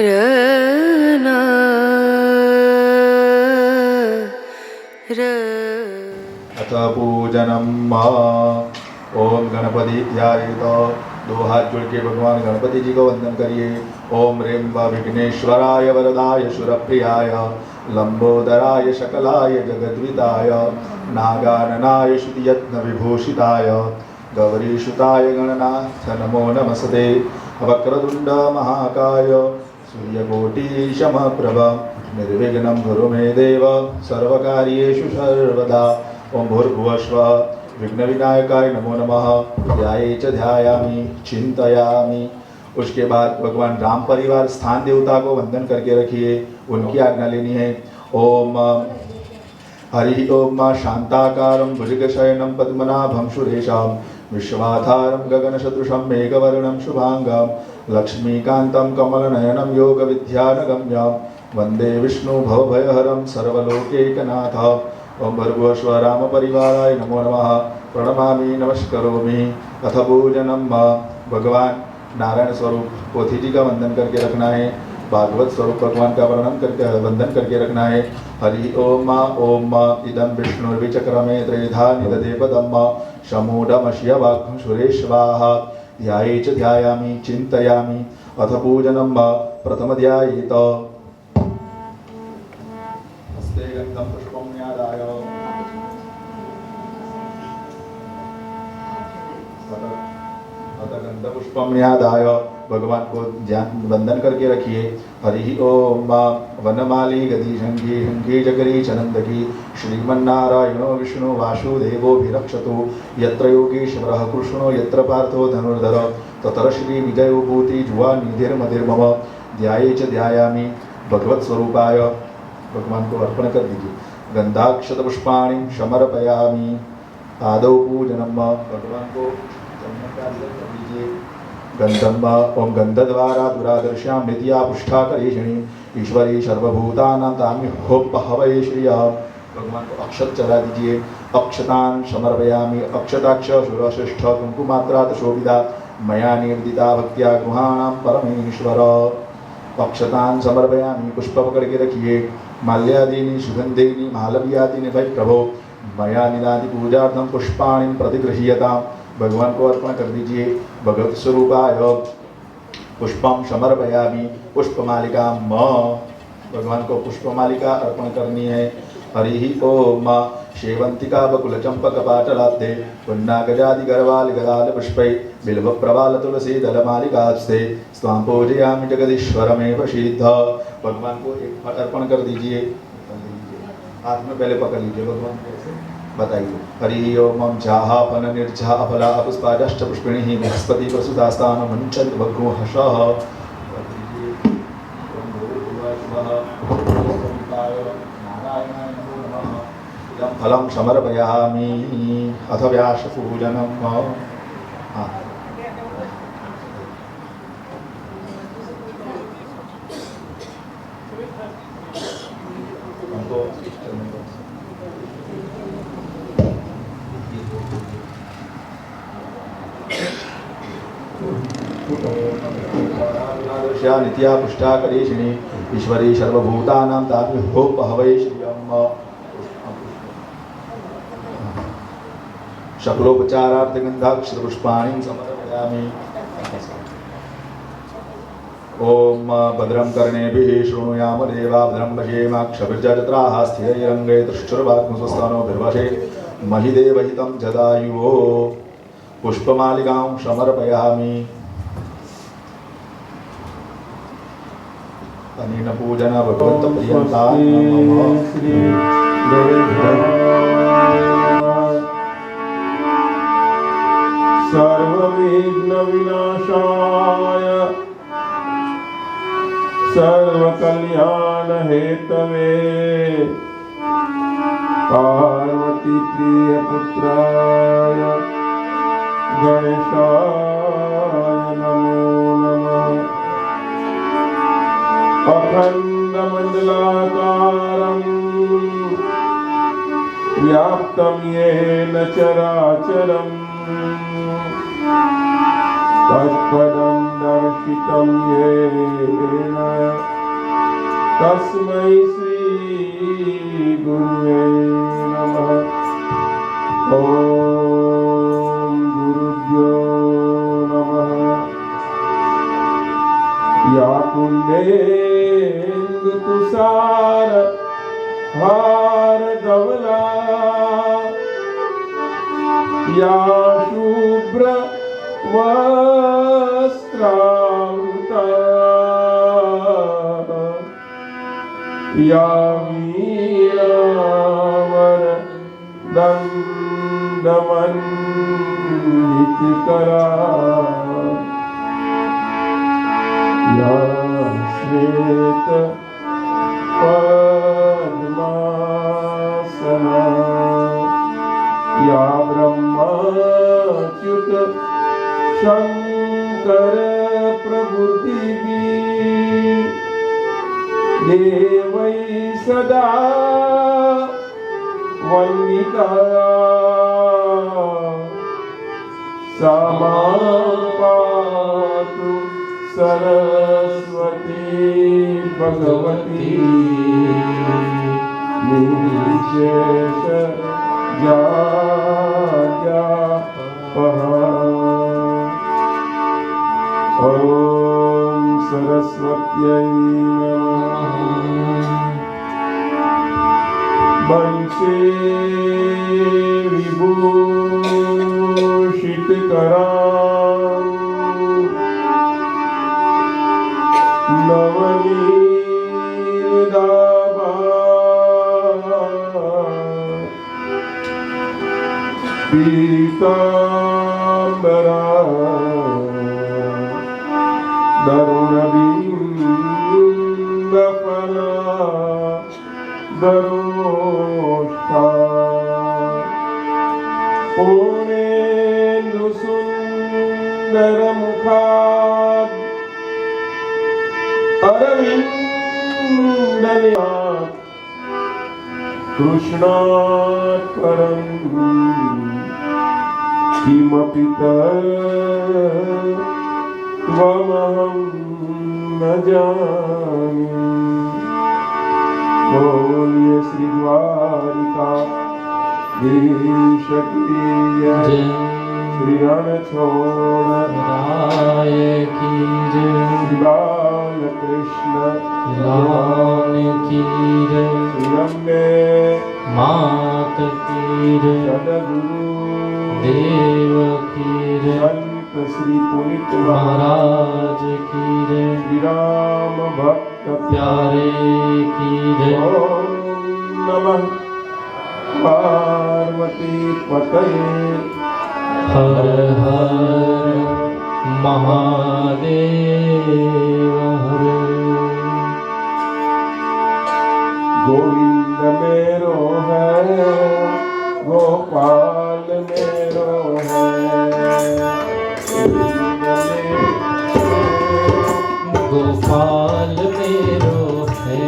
रना अथ पूजनम ओम गणपति ध्यायेत। दो हाथ जोड़ के भगवान गणपति जी को वंदन करिए। ओम ह्रीं विघ्नेश्वराय वरदाय सुरप्रियाय लंबोदराय सकलाय जगद्विताय नागाननाय श्रुतियत्न विभूषिताय गौरीसुताय गणनाथ नमो नमस्ते। वक्रतुंड महाकाय सूर्यकोटि समप्रभ निर्विघ्नं कुरु मे देव सर्वकार्येषु सर्वदा। ओम भूर्भुवस्वः विघ्नविनायकाय नमो नमः। ध्याये च ध्यायामि चिंतयामि। उसके बाद भगवान राम परिवार स्थान देवता को वंदन करके रखिए, उनकी आज्ञा लेनी है। ओम हरि ओम शांताकारं भुजगशयनं पद्मनाभं सुरेशं विश्वाधारं गगनसदृशं मेघवर्णं शुभांगं लक्ष्मीकान्तं कमलनयनं योगविद्यानगम्यं वन्दे विष्णु भवभयहरं सर्वलोकैकनाथ। ओम भर्गोश्व राम परिवाराय नमो नमः। प्रणमामि नमस्करोमि। अथ पूजनम। भगवान नारायण स्वरूप पोथी जी का वंदन करके रखना है। भागवत स्वरूप भगवान का वर्णन करके वंदन करके रखना है। हरि ओम ओम इदं विष्णुर्विचक्रमे त्रेधा निदधे पदम समूढमस्य वाक्ं सुरेश्वाहा। ध्याये च ध्यायामि चिन्तयामि। अथ पूजनम। प्रथम ध्यायेत। हस्ते गन्धं पुष्पं न्यादाय गंधपुष्पम न्यादाय भगवान को ध्यान वंदन करके रखिए। हरि ओम वनमाली गदी शंखी शंखी जगरी चनंदकी श्रीमन्नारायणो विष्णु वासुदेवो विरक्षतु यत्र योगेश्वरः कृष्णो यत्र पार्थो धनुर्धर तत्र श्री विजयो भूति जुवा निधिर्मधिर्मम। ध्याये च ध्यायामि भगवत स्वरूपाय। भगवान को अर्पण कर दीजिए। गंधाक्षत पुष्पाणि समर्पयामि। आदौ पूजनम। भगवान को गंधम ओम गंधद्वारा दुरादर्श्यां नित्या पुष्टा करेषिणी ईश्वरी सर्वभूतानां तामि होपहवै श्रियः। भगवान को अक्षत चला दीजिए। अक्षतान् समर्पयामि। अक्षताक्ष सुरश्रेष्ठ कुंकुमात्रात् शोभिता मया निर्दिता भक्त्या गुहाणां परमेश्वर। अक्षतान् समर्पयामि। पुष्प पकड़ के रखिए। माल्यादीनि सुगंधेनि मालव्यादीनि वै प्रभो मया निदाति पूजार्थं पुष्पाणि प्रतिगृह्यताम्। भगवान को अर्पण कर दीजिए। भगवत स्वरूपाय पुष्पम समर्पयामि। पुष्पमालिका म। भगवान को पुष्पमालिका अर्पण करनी है। हरि ओम शेवंतिका बकुल चंपक पाटलाब्धे पुन्नागजादि गरवाल गदाल पुष्पै बिल्व प्रवाल तुलसी दल मालिकास्ते स्वां पूजयामि जगदीश्वरमेव सिद्ध। भगवान को एक अर्पण कर दीजिए। हाथ में पहले पकड़ लीजिए। भगवान कैसे बताइए। हरि ओम झाहापन निर्झा फला पुष्पादश्च पुष्पिणी बृहस्पति वसुदास्तान मंचन भगुहशः। फलं समर्पयामि। अथ व्यास पूजनम। नित्या पुष्टा करेषिणी ईश्वरी सर्वभूतानां तामि होपहवै श्रियम्। शक्लोपचारार्थ गंधाक्षर पुष्पाणि समर्पयामि। ओम भद्रं कर्णेभिः शृणुयाम देवा भद्रं पश्येमाक्षभिर्जत्राः स्थिरैरङ्गैः तुष्टुर्वाग्मुस्वस्तानो भिर्वशे महिदेवहितं जदायुः। पुष्पमालिकां समर्पयामि। अनेन पूजन भगवत प्रियंता श्री सर्वविघ्न विनाशाय सर्वकल्याण हेतवे पार्वती प्रिय पुत्राय गणेशाय नमो नमः। अखण्डमण्डलाकारं व्याप्तं येन चराचरम् तत्पदं दर्शयामि स्थापितं येन तस्मै श्री गुरुवे नमः। ॐ गुरुभ्यो नमः। या कुन्देन्दुतुषार हारधवला या शुभ्र वस्त्रावृता या वीणावरदण्डमण्डितकरा या श्वेत पद्मासना या ब्रह्माच्युत शंकर प्रभृतिभिः देवै सदा वन्दिता सा मां पातु सरस्वती भगवती निशेष ॐ सरस्वत्यै नमः। वंशे विभूषितकरां नवनीदाभा पीताम्बरा दरुणबिम्बफला दरोष्ठा पूर्णेन्दुसुन्दरमुखात् अरविन्दनेत्रात् कृष्णात् परं किमपि त्वमहं न जाने। बोलिए श्री द्वारिका धीश की जय, श्री रणछोड़ राय की जय, श्री बालकृष्ण लाल की जय, श्री अम्बे मात की जय, सदगुरु देव की जय, संत श्री पुनित महाराज की जय, श्री राम भक्त प्यारे की जय। ओम नमः पार्वती पतये हर हर महादेव हर। गोविंद मेरो है गोपाल मेरो है, गोपाल मेरो है,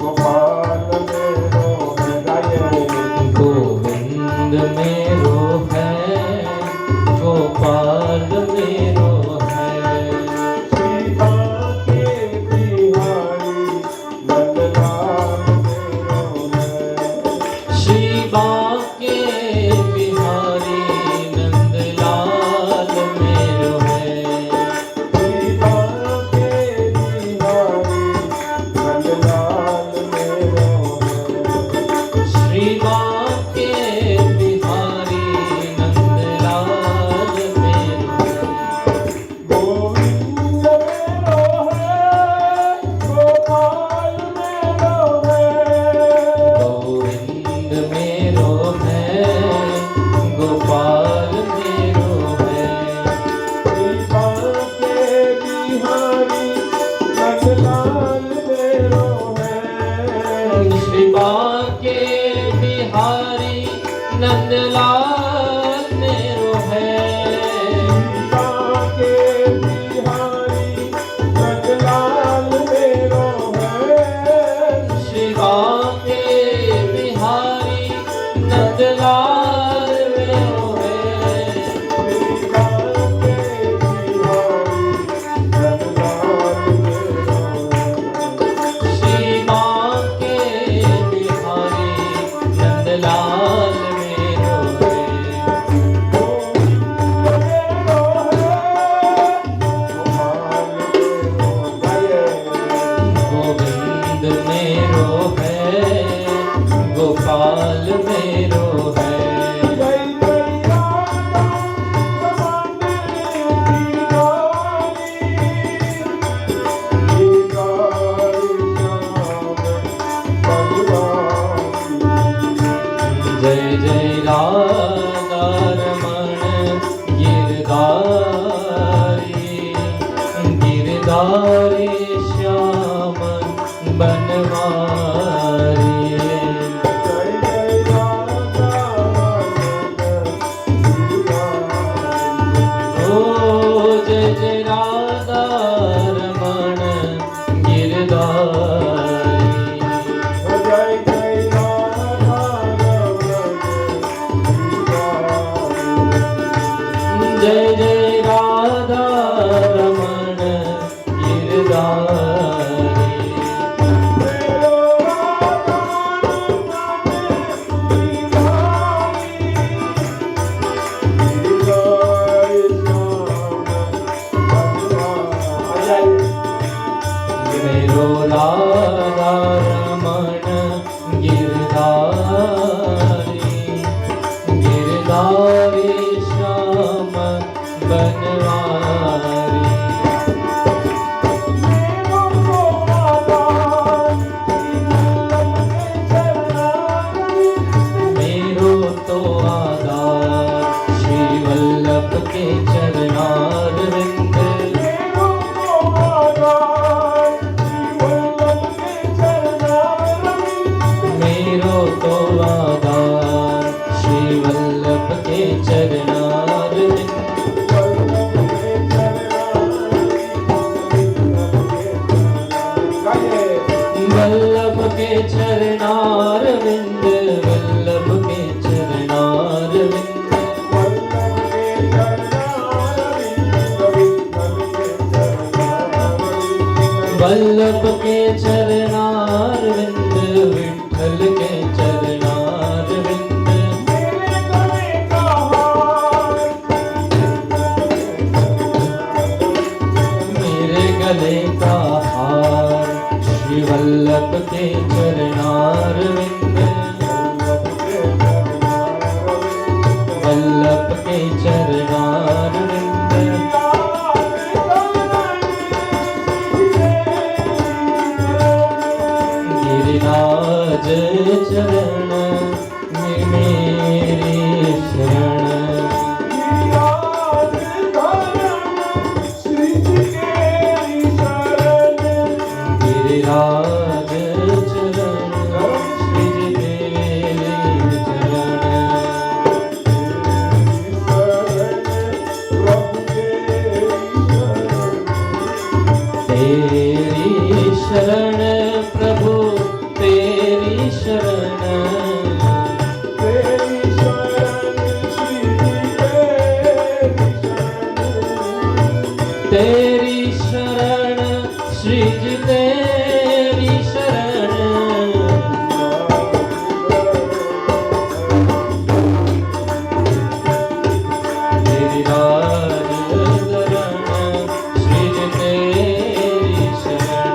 गोपाल मेरो है, गोविंद मेरो है, गोपाल मेरो है। सीता के बिहारी नंदलाल मेरो है, शिवा के बिहारी नंदलाल मेरो है, सीता के बिहारी नंदलाल मेरो है। शिवा के बिहारी नंदलाल मेरो है। गोविंद मेरो है गोपाल मेरो है, गोविंद मेरो है, गोपाल मेरो है। सीता के बिहारी नंदलाल मेरो है, शिवा के बिहारी नंदलाल मेरो है, सीता के बिहारी नंदलाल मेरो है। शिवा के बिहारी नंदलाल मेरो है। नंदलाल मेरो है गोविंद मेरो है गोपाल मेरो है जय जय राधा रमण गिरधारी गिरधारी श्याम बनवारी ओ जय जय राधा रमण गिरधारी जय जय राधा रमण गिरधारी मेरो राधा रमण गिरधारी गिरधारी श्याम बनवारी मेरो तो आधार श्री वल्लभ के चरणारविंद मेरो तो आधार श्री वल्लभ के चरणारविंद वल्लभ के चरणारविंद वल्लभ के चरणारविंद वल्लभ के चरणारविंद विठ्ठल के चरणारविंद मेरे गले का हार श्री वल्लभ के चरणारविंद वल्लभ के चरणारविंद गिरिराज चरण मेरी शरण गिरिराज चरण श्री तेरे चरण तेरी शरण प्रभु तेरी शरण तेरी शरण श्री जी तेरी शरण तेरी राज शरण श्री जी तेरी शरण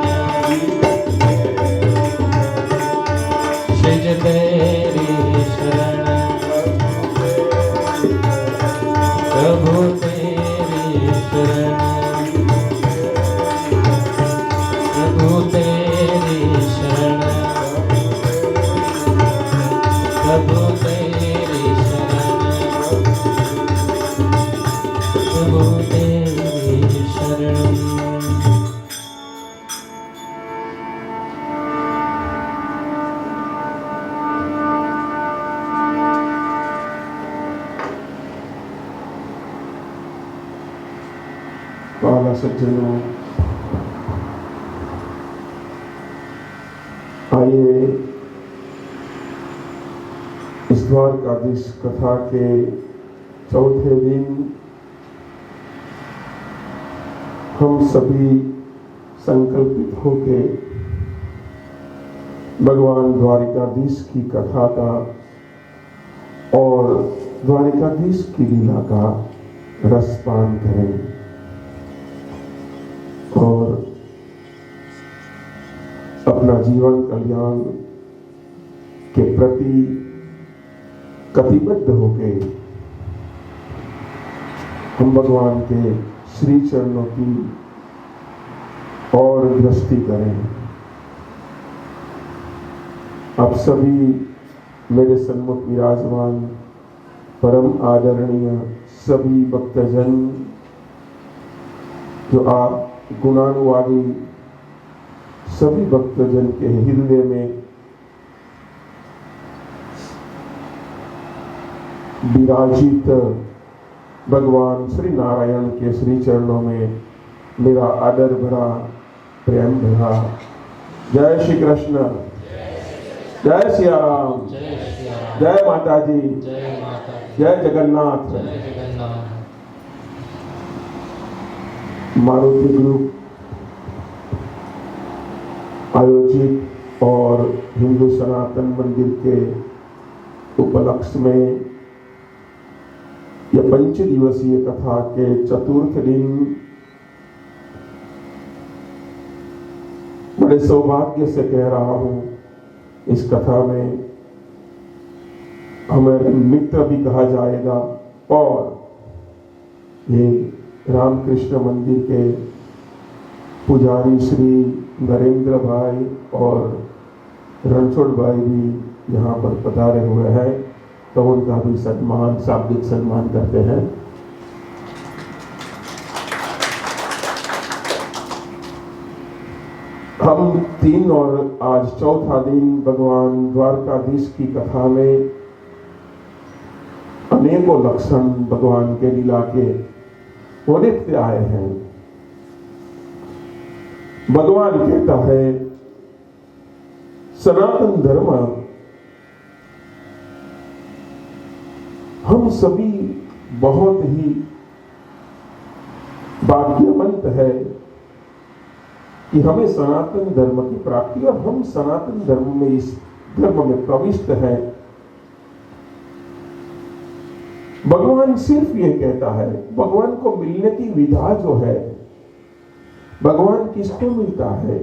श्री जी तेरी शरण प्रभु तेरी शरण प्रभु तेरी शरण प्रभु तेरी शरण प्रभु तेरी शरण पाला सज्जनों, आइए इस द्वारकाधीश कथा के चौथे दिन हम सभी संकल्पित होकर भगवान द्वारकाधीश की कथा का और द्वारिकाधीश की लीला का रसपान करें और अपना जीवन कल्याण के प्रति कटिबद्ध होके हम भगवान के श्री चरणों की और दृष्टि करें। आप सभी मेरे सन्मुख विराजमान परम आदरणीय सभी भक्तजन, जो आप गुणानुवादी सभी भक्तजन के हृदय में विराजित भगवान श्री नारायण के श्री चरणों में मेरा आदर भरा प्रेम भरा जय श्री कृष्ण, जय सिया राम, जय माता जी, जय जगन्नाथ। मारुति ग्रुप आयोजित और हिंदू सनातन मंदिर के उपलक्ष्य में यह 5 दिवसीय कथा के चतुर्थ दिन बड़े सौभाग्य से कह रहा हूं, इस कथा में हमें मित्र भी कहा जाएगा और ये रामकृष्ण मंदिर के पुजारी श्री नरेंद्र भाई और रणछोड़ भाई भी यहाँ पर पधारे हुए हैं, तो उनका भी सम्मान, शाब्दिक सम्मान करते हैं। हम 3 और आज चौथा दिन भगवान द्वारकाधीश की कथा में अनेकों लक्षण भगवान के लीला के वो देखते आए हैं। भगवान कहता है सनातन धर्म हम सभी बहुत ही भाग्यवंत है कि हमें सनातन धर्म की प्राप्ति, और हम सनातन धर्म में, इस धर्म में प्रविष्ट हैं। भगवान सिर्फ ये कहता है, भगवान को मिलने की विधा जो है, भगवान किसको मिलता है,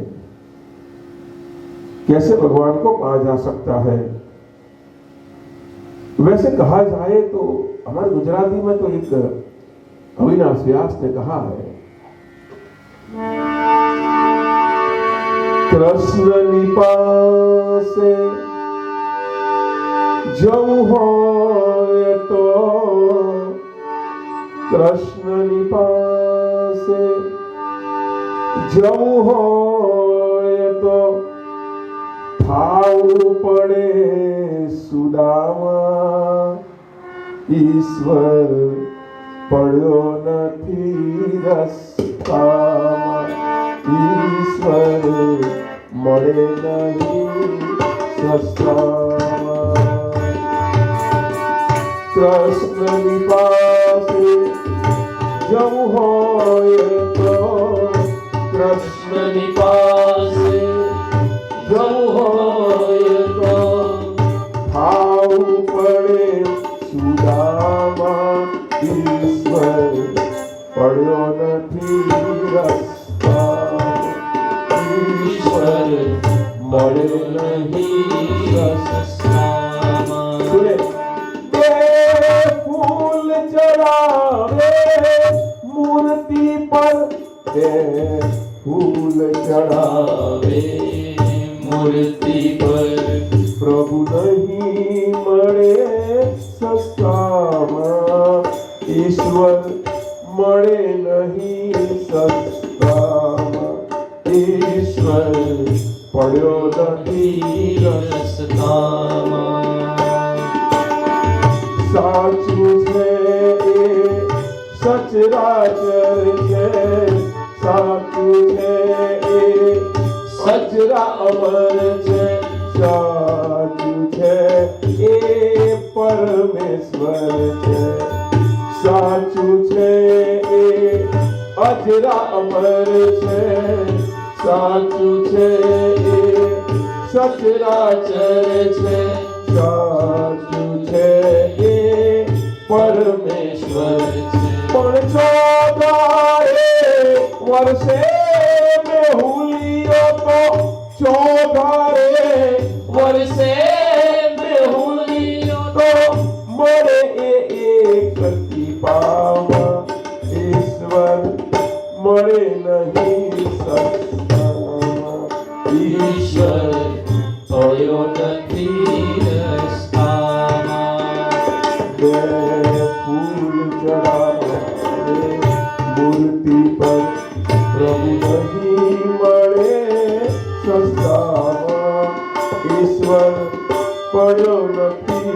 कैसे भगवान को पाया जा सकता है। वैसे कहा जाए तो हमारे गुजराती में तो एक अविनाश व्यास ने कहा है, कृष्ण पासे जऊ होए तो, कृष्ण पासे जऊ होए तो थाऊ पड़े सुदामा, ईश्वर पड़ो नथी रस्तामा, ईश्वर मरे नहीं सस्तामा। कृष्ण पासे जऊ होए तो, कृष्ण पासे जऊ होए तो थाऊ पड़े सुदामा, ईश्वर पड़ो नथी रस्तामा, ईश्वर मरे नहीं रस्तामा। सुने फूल चढ़ावे मूर्ति पर, फूल चढ़ावे मूर्ति पर, प्रभु नहीं मरे सस्तामा, ईश्वर मरे नहीं सस्तामा, ईश्वर पड़ो नहीं रस्तामा। साचू छे सचराचर छे, साचू छे सचरा अमर छे, साचू छे ए परमेश्वर छे, साचू छे ए अजरा अमर छे, साचू छे ए सचराचर छे, साचू छे ए नहीं सकता। ईश्वर पड़्यो નથી રસ્તામાં બે ફૂલ ચડાવે મૂર્તિ પર પ્રભુ નહીં મળે સસ્તામાં। ઈશ્વર પડ્યો નથી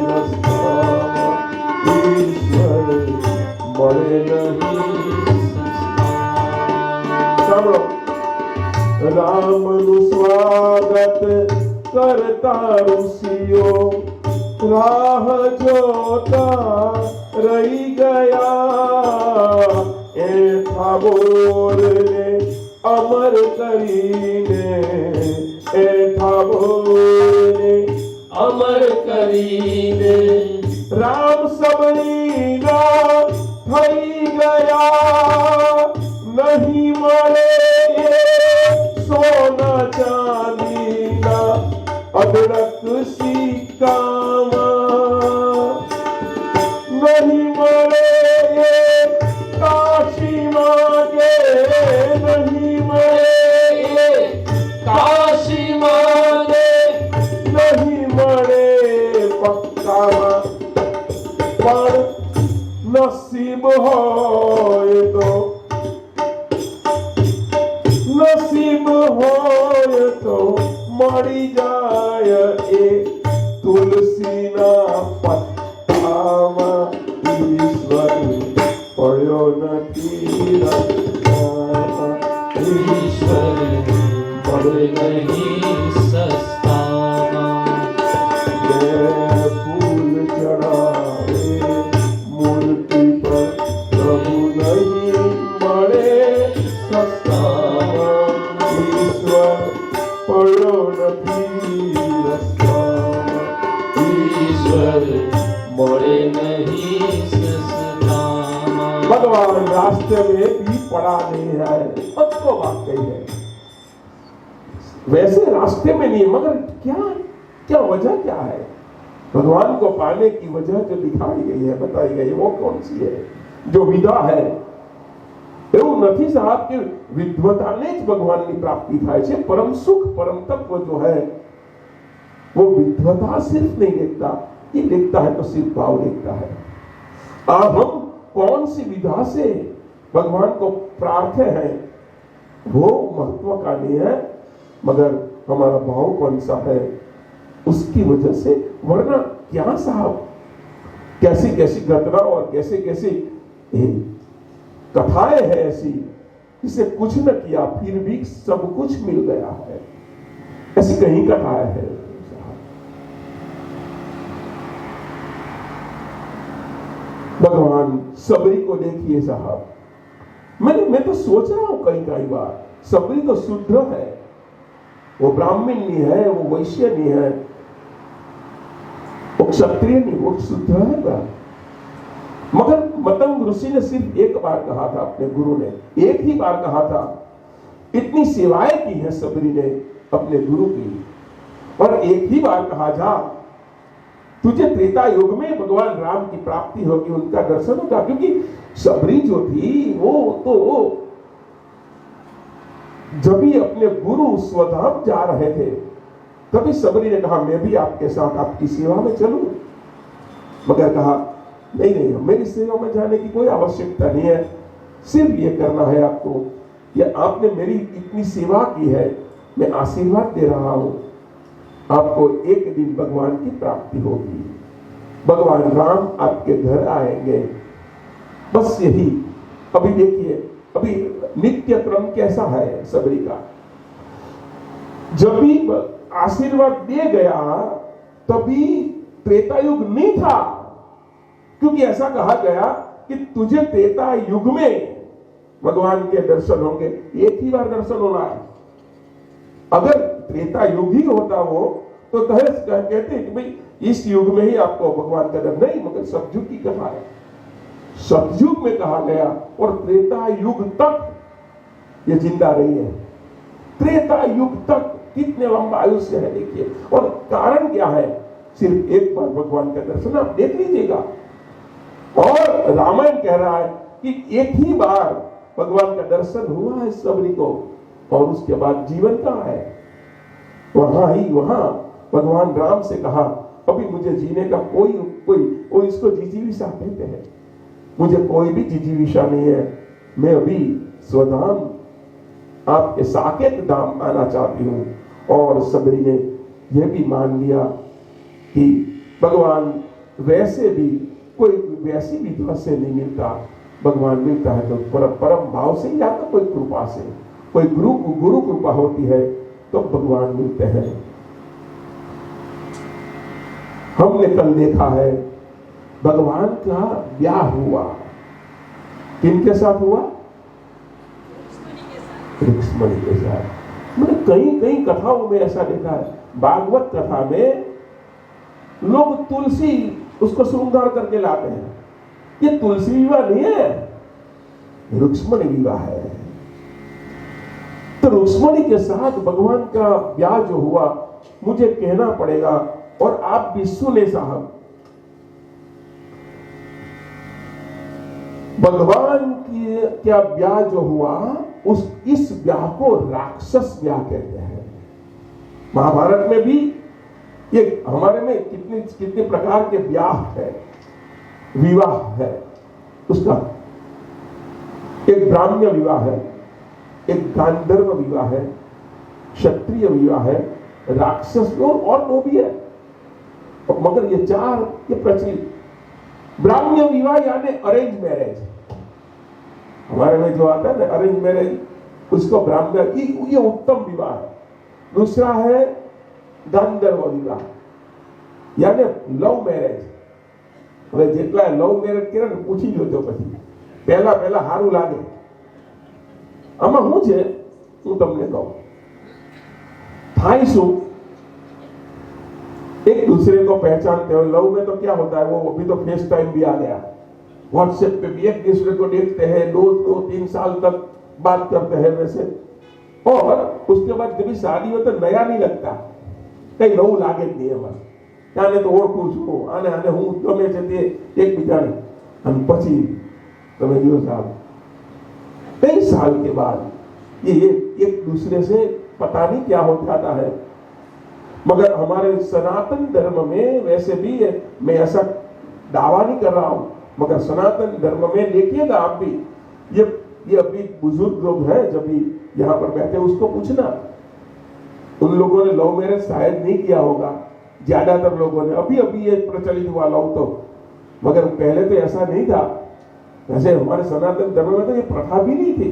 રસ્તામાં, ઈશ્વર મળે નહીં। સાંભળો, રામનું સ્વાગત કરતા ઋષિઓ રાહ જોતા રહી ગયા। એ ઠાકોરને અમર કરીને, એ ઠાકોરને અમર કરીને રામ સબરીના થઈ ગયા। નહીં મળે સોના ચાંદીના અઢળક સિક્કામાં, નહીં મળે કાશીમાં કે નહીં મળે કાશીમાં ને નહીં મળે પક્કામાં, પણ નસીબ હોય તો, નસીબ હોય તો મળી જાય એ તુલસીના પત્તામાં। ઈશ્વર પડ્યો નથી રસ્તામાં, ઈશ્વર પડે નહીં સસ્તામાં બે ફૂલ ચડાવે મૂર્તિ પર પ્રભુ નહીં મળે સસ્તામાં। ઈશ્વર પડ્યો નથી રસ્તામાં, ઈશ્વર મળે નહીં સસ્તામાં भगवान रास्ते में भी पड़ा नहीं है। सबको बात कही है, वैसे रास्ते में नहीं, मगर क्या क्या वजह क्या है? भगवान को पाने की वजह जो दिखाई गई है, बताई गई है, वो कौन सी है? जो विदा है એવું નથી સાહેબ કે વિદ્વતાને જ ભગવાનની પ્રાપ્તિ થાય છે। પરમ સુખ પરમ તત્વ जो है वो विद्वता सिर्फ नहीं देखता, ये देखता है तो सिर्फ भाव देखता है। अब हम कौन सी विधा से भगवान को प्रार्थना है वो महत्व का नहीं है, मगर हमारा भाव कौन सा है उसकी वजह से। वरना क्या साहब कैसी कैसी घटना और कैसे कैसे कथाएं हैं ऐसी, जिसे कुछ न किया फिर भी सब कुछ मिल गया है, ऐसी कहीं कथाएं हैं। भगवान सबरी को देखिए साहब, मैं तो सोच रहा हूं कई बार, सबरी तो शुद्ध है, वो ब्राह्मण नहीं है, वो वैश्य नहीं है, वो क्षत्रिय नहीं, वो शुद्ध है। मगर मतंग ऋषि ने सिर्फ एक बार कहा था, अपने गुरु ने एक ही बार कहा था। इतनी सेवाएं की है सबरी ने अपने गुरु की, और एक ही बार कहा जा तुझे त्रेता युग में भगवान राम की प्राप्ति होगी, उनका दर्शन होगा। क्योंकि सबरी जो थी वो तो जब भी अपने गुरु स्वधाम जा रहे थे तभी सबरी ने कहा मैं भी आपके साथ आपकी सेवा में चलूं, मगर कहा नहीं नहीं, मेरी सेवा में जाने की कोई आवश्यकता नहीं है, सिर्फ ये करना है आपको, ये आपने मेरी इतनी सेवा की है, मैं आशीर्वाद दे रहा हूं, आपको एक दिन भगवान की प्राप्ति होगी, भगवान राम आपके घर आएंगे। बस यही। अभी देखिए, अभी नित्य क्रम कैसा है सबरी का, जब भी आशीर्वाद दे गया तभी त्रेता युग नहीं था, क्योंकि ऐसा कहा गया कि तुझे त्रेता युग में भगवान के दर्शन होंगे, एक ही बार दर्शन होना है। अगर त्रेता युग ही होता वो तो कहते कि भाई इस युग में ही आपको भगवान का दर्शन नहीं, मगर सतयुग की कथा है, सतयुग में कहा गया, और त्रेता युग तक ये जिंदा रही है। त्रेता युग तक कितने लंबा आयुष्य है देखिए। और कारण क्या है? सिर्फ एक बार भगवान का दर्शन आप देख लीजिएगा। और रामायण कह रहा है कि एक ही बार भगवान का दर्शन हुआ है सबरी को, और उसके बाद जीवन कहाँ है? वहां भगवान राम से कहा, अभी मुझे जीने का कोई इसको जिजीविषा कहते हैं, मुझे कोई भी जिजीविषा नहीं है, मैं अभी स्वधाम आपके साकेत धाम आना चाहती हूँ। और सबरी ने यह भी मान लिया कि भगवान वैसे भी कोई वैसी विधवा से नहीं मिलता, भगवान मिलता है तो परम भाव से या तो कोई कृपा से, कोई गुरु कृपा होती है तो भगवान मिलते हैं। हमने कल देखा है भगवान का ब्याह हुआ, किनके साथ हुआ? रुक्मिणी के साथ। मैंने कई कथाओं में ऐसा देखा है, भागवत कथा में लोग तुलसी उसको श्रृंगार करके लाते हैं, ये तुलसी विवाह नहीं है, रुक्मिणी विवाह है। तो रुक्मिणी के साथ भगवान का ब्याह जो हुआ, मुझे कहना पड़ेगा और आप भी सुने साहब, भगवान की क्या ब्याह जो हुआ, इस ब्याह को राक्षस ब्याह कहते हैं। महाभारत में भी ये हमारे में कितने प्रकार के ब्याह है, विवाह है। उसका एक ब्राह्मण विवाह है, एक गांधर्व विवाह है, क्षत्रिय विवाह है, राक्षस और वो भी है, मगर ये चार ये प्रचलित। ब्राह्मण विवाह यानी अरेंज मैरिज, हमारे में जो आता है ना अरेंज मैरिज, उसको ब्राह्मण ये उत्तम विवाह है। दूसरा है गांधर्व विवाह यानी लव मैरेज। હવે જેટલા લવ મેરેજ કરે ને પૂછી જોજો, પછી પહેલા સારું લાગે, આમાં શું છે હું તમને કહું। થાય શું, एक दूसरे को पहचानते हो। लव में तो क्या होता है, वो अभी तो फेस टाइम भी आ गया, व्हाट्सएप पे भी एक दूसरे को देखते हैं, 2-3 साल तक बात करते हैं वैसे, और उसके बाद जब शादी हो तो नया नहीं लगता, कई नવું लागे જ નહીં એમાં। આને તો ઓળખું છું, આને હું ગમે છે તે એકબીજાને, અને પછી તમે જો સાહેબ कई साल के बाद ये एक दूसरे से पता नहीं क्या हो जाता है। मगर हमारे सनातन धर्म में वैसे भी मैं ऐसा दावा नहीं कर रहा हूं, मगर सनातन धर्म में देखिएगा आप भी, ये अभी बुजुर्ग लोग हैं जब भी यहाँ पर बैठे, उसको पूछना, उन लोगों ने लव मैरिज शायद नहीं किया होगा, ज्यादातर लोगों ने अभी ये प्रचलित हुआ लव तो, मगर पहले तो ऐसा नहीं था। वैसे हमारे सनातन धर्म में तो ये प्रथा भी नहीं थी,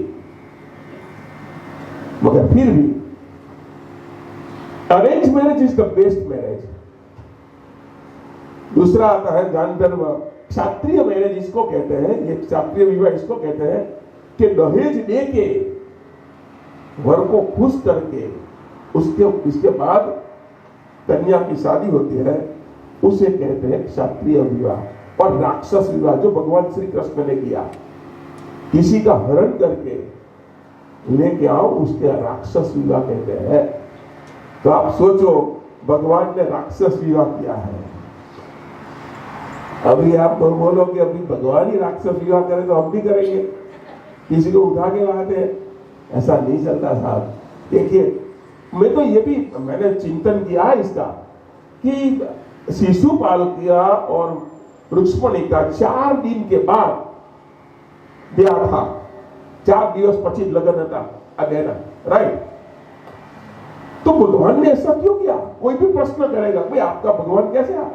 मगर फिर भी arrange marriage is the best marriage. दूसरा आता है गांधर्व, क्षत्रिय मैरिज इसको कहते हैं, ये क्षत्रिय विवाह इसको कहते हैं कि दहेज दे के वर को खुश करके इसके बाद कन्या की शादी होती है, उसे कहते हैं क्षत्रिय विवाह। और राक्षस विवाह जो भगवान श्री कृष्ण ने किया, किसी का हरण करके लेके आओ, उसके राक्षस विवाह कहते हैं। तो आप सोचो भगवान ने राक्षस विवाह किया है, अभी आप बोलो कि अभी भगवान ही राक्षस विवाह करे तो हम भी करेंगे, किसी को उठा के लाते हैं, ऐसा नहीं चलता साहब। देखिए मैं तो ये भी मैंने चिंतन किया है इसका कि शिशुपाल किया और रुक्मिणी का 4 दिन के बाद ब्याह था, 4 દિવસ પછી લગ્ન હતા अगेना, राइट। तो भगवान ने ऐसा क्यों किया? कोई भी प्रश्न करेगा, भाई आपका भगवान कैसे आया?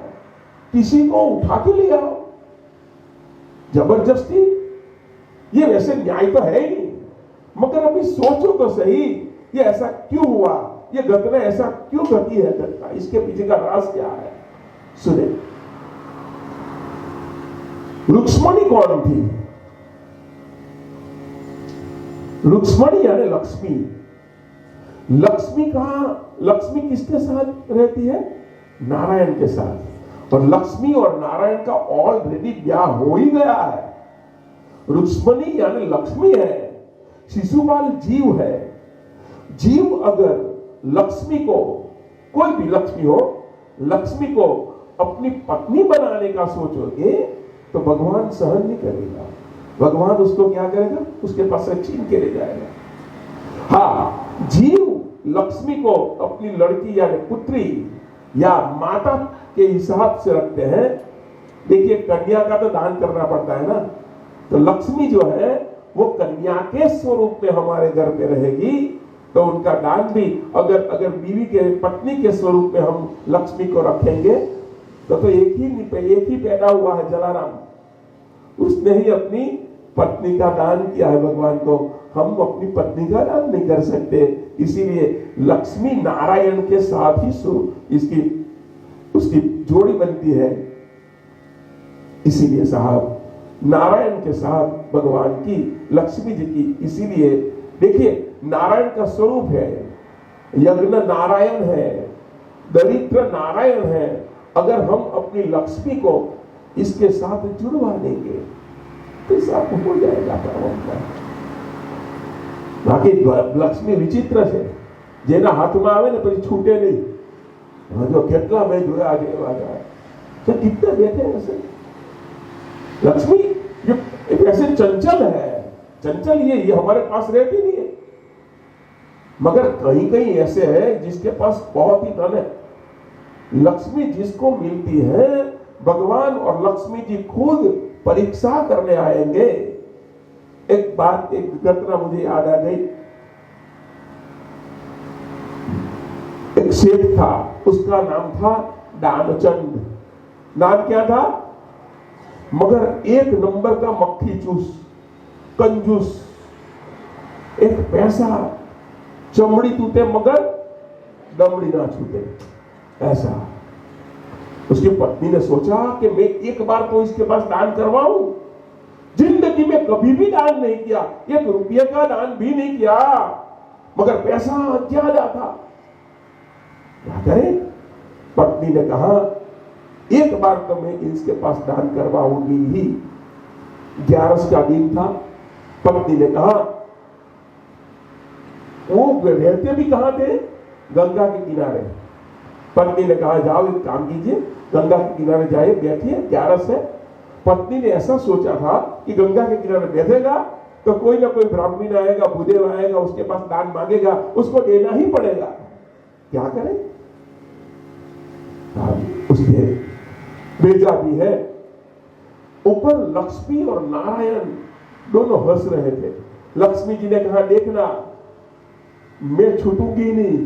किसी को उठा के ले आओ जबरदस्ती, ये वैसे न्याय तो है ही नहीं। मगर अभी सोचो तो सही, ये ऐसा क्यों हुआ, ये घटना ऐसा क्यों घटी है घटना, इसके पीछे का राज क्या है? सुने, रुक्मिणी कौन थी? रुक्मिणी यानी लक्ष्मी। लक्ष्मी किसके साथ रहती है? नारायण के साथ। और लक्ष्मी और नारायण का ऑलरेडी ब्याह हो ही गया है। रुक्मिणी यानी लक्ष्मी है, शिशुपाल जीव है। जीव अगर लक्ष्मी को, कोई भी लक्ष्मी हो, लक्ष्मी को अपनी पत्नी बनाने का सोचोगे तो भगवान सहन नहीं करेगा। भगवान उसको क्या करेगा, उसके पास से छीन के ले जाएगा। हाँ, जीव लक्ष्मी को अपनी लड़की या पुत्री या माता के हिसाब से रखते हैं। देखिए, कन्या का तो दान करना पड़ता है ना, तो लक्ष्मी जो है वो कन्या के स्वरूप में हमारे घर में रहेगी, तो उनका दान भी अगर बीवी के पत्नी के स्वरूप में हम लक्ष्मी को रखेंगे तो एक ही पैदा हुआ है जलाराम, उसने ही अपनी पत्नी का दान किया है भगवान को, हम अपनी पत्नी का दान नहीं कर सकते। इसीलिए लक्ष्मी नारायण के साथ ही उसकी जोड़ी बनती है। इसीलिए साहब नारायण के साथ भगवान की, लक्ष्मी जी की, इसीलिए देखिए नारायण का स्वरूप है, यज्ञ नारायण है, दरिद्र नारायण है। अगर हम अपनी लक्ष्मी को इसके साथ जुड़वा देंगे तो सब हो जाएगा काम का। बाकी लक्ष्मी विचित्र है, जेना हाथમાં આવે ને પછી છૂટે નહીં। જો કેટલા મેં જોયા છે એવા तो कितने बैठे ऐसे। लक्ष्मी ऐसे चंचल है, चंचल ये हमारे पास रहती नहीं है, मगर कहीं कहीं ऐसे है जिसके पास बहुत ही धन है। लक्ष्मी जिसको मिलती है, भगवान और लक्ष्मी जी खुद परीक्षा करने आएंगे। एक बात, एक घटना मुझे याद आ गई। एक सेठ था, उसका नाम था दानचंद। नाम क्या था? मगर एक नंबर का मक्खी चूस, कंजूस, एक पैसा चमड़ी टूटे मगर दमड़ी ना छूटे, ऐसा। उसकी पत्नी ने सोचा कि मैं एक बार तो इसके पास दान करवाऊं। जिंदगी में कभी भी दान नहीं किया, एक रुपये का दान भी नहीं किया, मगर पैसा ज्यादा था, क्या करे? पत्नी ने कहा एक बार तो मैं इसके पास दान करवाऊंगी ही। 11 का दिन था। पत्नी ने कहा, वो रहते भी कहां थे? गंगा के किनारे। पत्नी ने कहा जाओ एक काम कीजिए, गंगा के किनारे जाइए, बैठिए 11 से। पत्नी ने ऐसा सोचा था कि गंगा के किनारे बैठेगा तो कोई ना कोई ब्राह्मण आएगा, भूदेव आएगा, उसके पास दान मांगेगा, उसको देना ही पड़ेगा। क्या करें? उसने भेजा भी है। ऊपर लक्ष्मी और नारायण दोनों हंस रहे थे। लक्ष्मी जी ने कहा देखना मैं छूटूंगी नहीं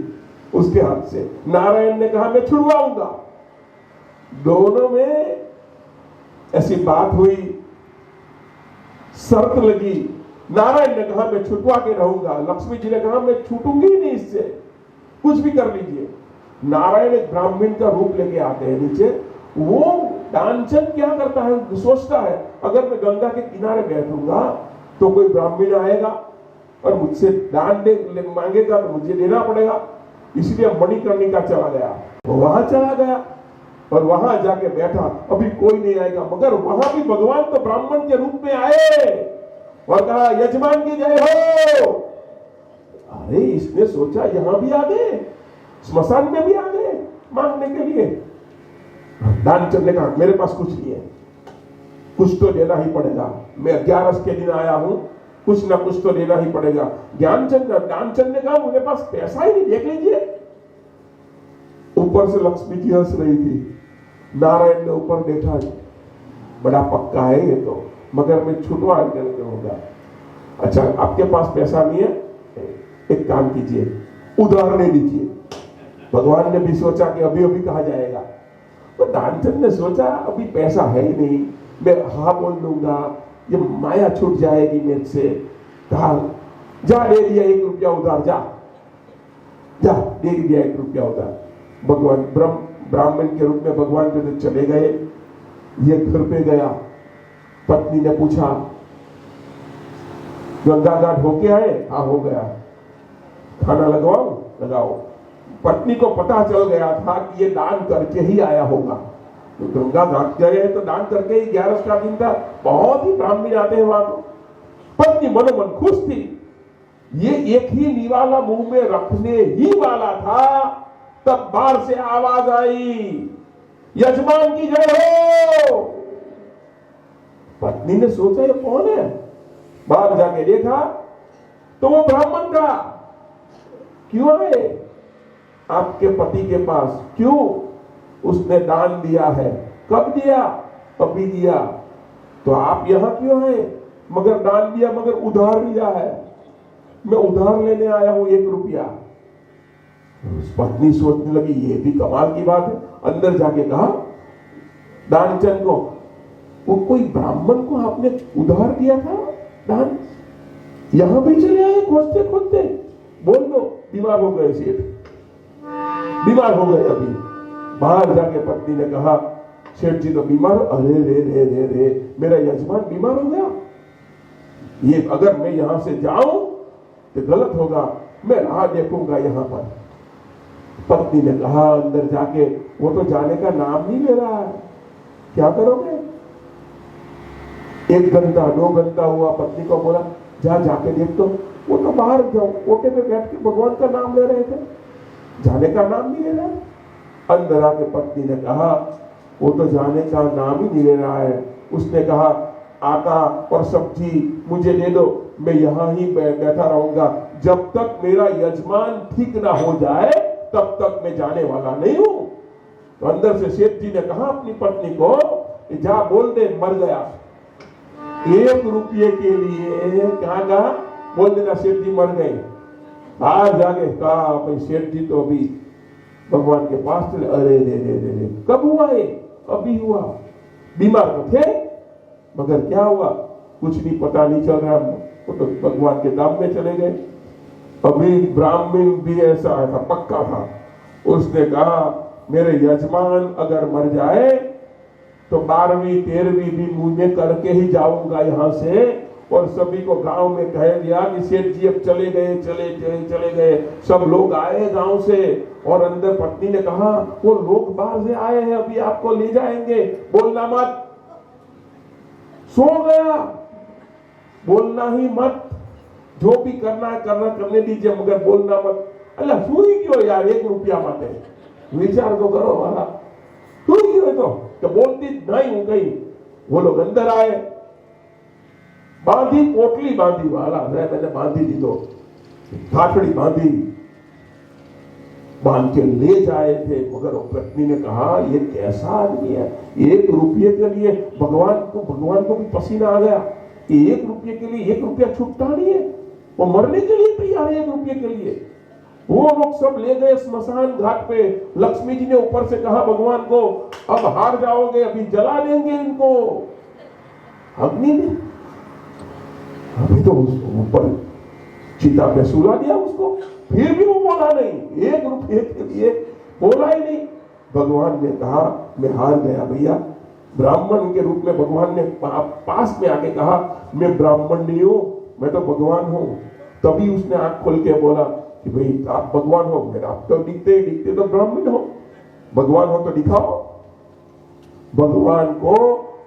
उसके हाथ से। नारायण ने कहा मैं छुड़वाऊंगा। दोनों में ऐसी बात हुई, शर्त लगी। नारायण ने कहा मैं छुटवा के रहूंगा, लक्ष्मी जी ने कहा मैं छूटूंगी नहीं इससे, कुछ भी कर लीजिए। नारायण एक ब्राह्मण का रूप लेके आते हैं नीचे। वो दानचंद क्या करता है, सोचता है अगर मैं गंगा के किनारे बैठूंगा तो कोई ब्राह्मण आएगा और मुझसे दान मांगेगा तो मुझे देना पड़ेगा। इसलिए मणिकर्णिका चला गया। वो वहां चला गया और वहां जाके बैठा, अभी कोई नहीं आएगा, मगर वहां भी भगवान तो ब्राह्मण के रूप में आए और कहा यजमान की जय हो। अरे इसने सोचा यहां भी आ गए, स्मशान में भी आ गए मांगने के लिए। दानचंद ने कहा मेरे पास कुछ नहीं है, कुछ तो देना ही पड़ेगा, मैं 11 के दिन आया हूं, कुछ ना कुछ तो देना ही पड़ेगा। दानचंद ने कहा मेरे पास पैसा ही नहीं, देख लीजिए। ऊपर से लक्ष्मी जी हंस रही थी। नारायण ने ऊपर देखा, बड़ा पक्का है ये तो, मगर मैं छुटवा करके होगा। अच्छा आपके पास पैसा नहीं है, एक काम कीजिए उधार ले लीजिए। भगवान ने भी सोचा कि अभी अभी कहा जाएगा, तो दानचंद ने सोचा अभी पैसा है ही नहीं, मैं हाँ बोल दूंगा, ये माया छूट जाएगी मेरे से। कहा जा दे दिया 1 रुपया उधार, जा दे दिया 1 रुपया उधार। भगवान ब्राह्मण के रूप में भगवान के चले गए। ये घर पे गया, पत्नी ने पूछा गंगा घाट होके आए? हाँ हो गया। खाना लगवाओ? लगाओ। पत्नी को पता चल गया था कि ये दान करके ही आया होगा, तो गंगा घाट गए तो दान करके ही। 11 का दिन था, बहुत ही ब्राह्मण आते हैं वहां। पत्नी मनोमन खुश थी, ये एक ही निवाला मुंह में रखने ही वाला था। तब बाहर से आवाज आई यजमान की जय हो। पत्नी ने सोचा ये कौन है? बाहर जाके देखा तो वो ब्राह्मण था। क्यों आए आपके पति के पास? क्यों? उसने दान दिया है। कब दिया? अभी दिया। तो आप यहां क्यों आए? मगर दान दिया, मगर उधार लिया है। मैं उधार लेने आया हूं 1 रुपया। उस पत्नी सोचने लगी ये भी कमाल की बात है। अंदर जाके कहा दानचंद को, वो कोई ब्राह्मण को आपने उधार दिया था दान? यहां भी चले आए खोजते खोजते। बोल दो बीमार हो गए सेठ, बीमार हो गए। अभी बाहर जाके पत्नी ने कहा सेठ जी तो बीमार हो। अरे रे रे रे रे, मेरा यजमान बीमार हो गया। ये अगर मैं यहां से जाऊं तो गलत होगा, मैं राह देखूंगा यहां पर। पत्नी ने कहा अंदर जाके, वो तो जाने का नाम नहीं ले रहा है, क्या करोगे? 1 घंटा 2 घंटा हुआ। पत्नी को बोला जाके देख तो। वो तो बाहर जाओ ओटे पे बैठ के भगवान का नाम ले रहे थे, जाने का नाम नहीं ले रहा। अंदर आके पत्नी ने कहा वो तो जाने का नाम ही नहीं ले रहा है। उसने कहा आटा और सब्जी मुझे दे दो, मैं यहां ही बैठा रहूंगा जब तक मेरा यजमान ठीक ना हो जाए, तब तक मैं जाने वाला नहीं हूं। तो अंदर से सेठ जी ने कहा अपनी पत्नी को जा बोल दे मर गया। 1 रुपये के लिए क्या कहा? बोल देना सेठ जी मर गए। बाहर जाके कहा भाई सेठ जी तो अभी भगवान के पास चले। अरे रे रे रे रे, कब हुआ ये? अभी हुआ। बीमार तो थे मगर क्या हुआ कुछ भी पता नहीं चल रहा। वो तो भगवान के धाम में चले गए। अभी ब्राह्मण भी ऐसा था, पक्का था। उसने कहा मेरे यजमान अगर मर जाए तो 12वीं 13वीं भी मुझे करके ही जाऊंगा यहां से, और सभी को गांव में कह दिया कि सेठ जी अब चले गए। सब लोग आए गांव से, और अंदर पत्नी ने कहा वो लोग बाहर से आए हैं, अभी आपको ले जाएंगे, बोलना मत। सो गया, बोलना ही मत। जो भी करना है करने दीजिए, मगर बोलना मत। अल्लाह सुई क्यों यार? 1 रुपया माते विचार तो करो वाला। सुई क्यों? तो बोलती नहीं हूं कहीं। वो लोग अंदर आए, बांधी पोटली बांधी वाला मैंने बांधी दी, तो ठाठड़ी बांधी, बांध के ले जाए थे। मगर पत्नी ने कहा ये कैसा आदमी है? 1 रुपये के लिए भगवान को भी पसीना आ गया। 1 रुपये के लिए 1 रुपया छूटता नहीं है। वो मरने के लिए तैयार है 1 रुपये के लिए। वो लोग सब ले गए स्मशान घाट पे। लक्ष्मी जी ने ऊपर से कहा भगवान को अब हार जाओगे, अभी जला देंगे इनको अग्नि में। अभी तो ऊपर चिता पे सुला दिया उसको, फिर भी वो बोला नहीं। 1 रुपये के लिए बोला ही नहीं। भगवान ने कहा मैं हार गया भैया। ब्राह्मण के रूप में भगवान ने पास में आके कहा मैं ब्राह्मण नहीं हूं, मैं तो भगवान हूं। तभी उसने आंख खोल के बोला कि भाई आप भगवान हो। मेरा आप तो दिखते तो ब्राह्मण हो, भगवान हो तो दिखाओ। भगवान को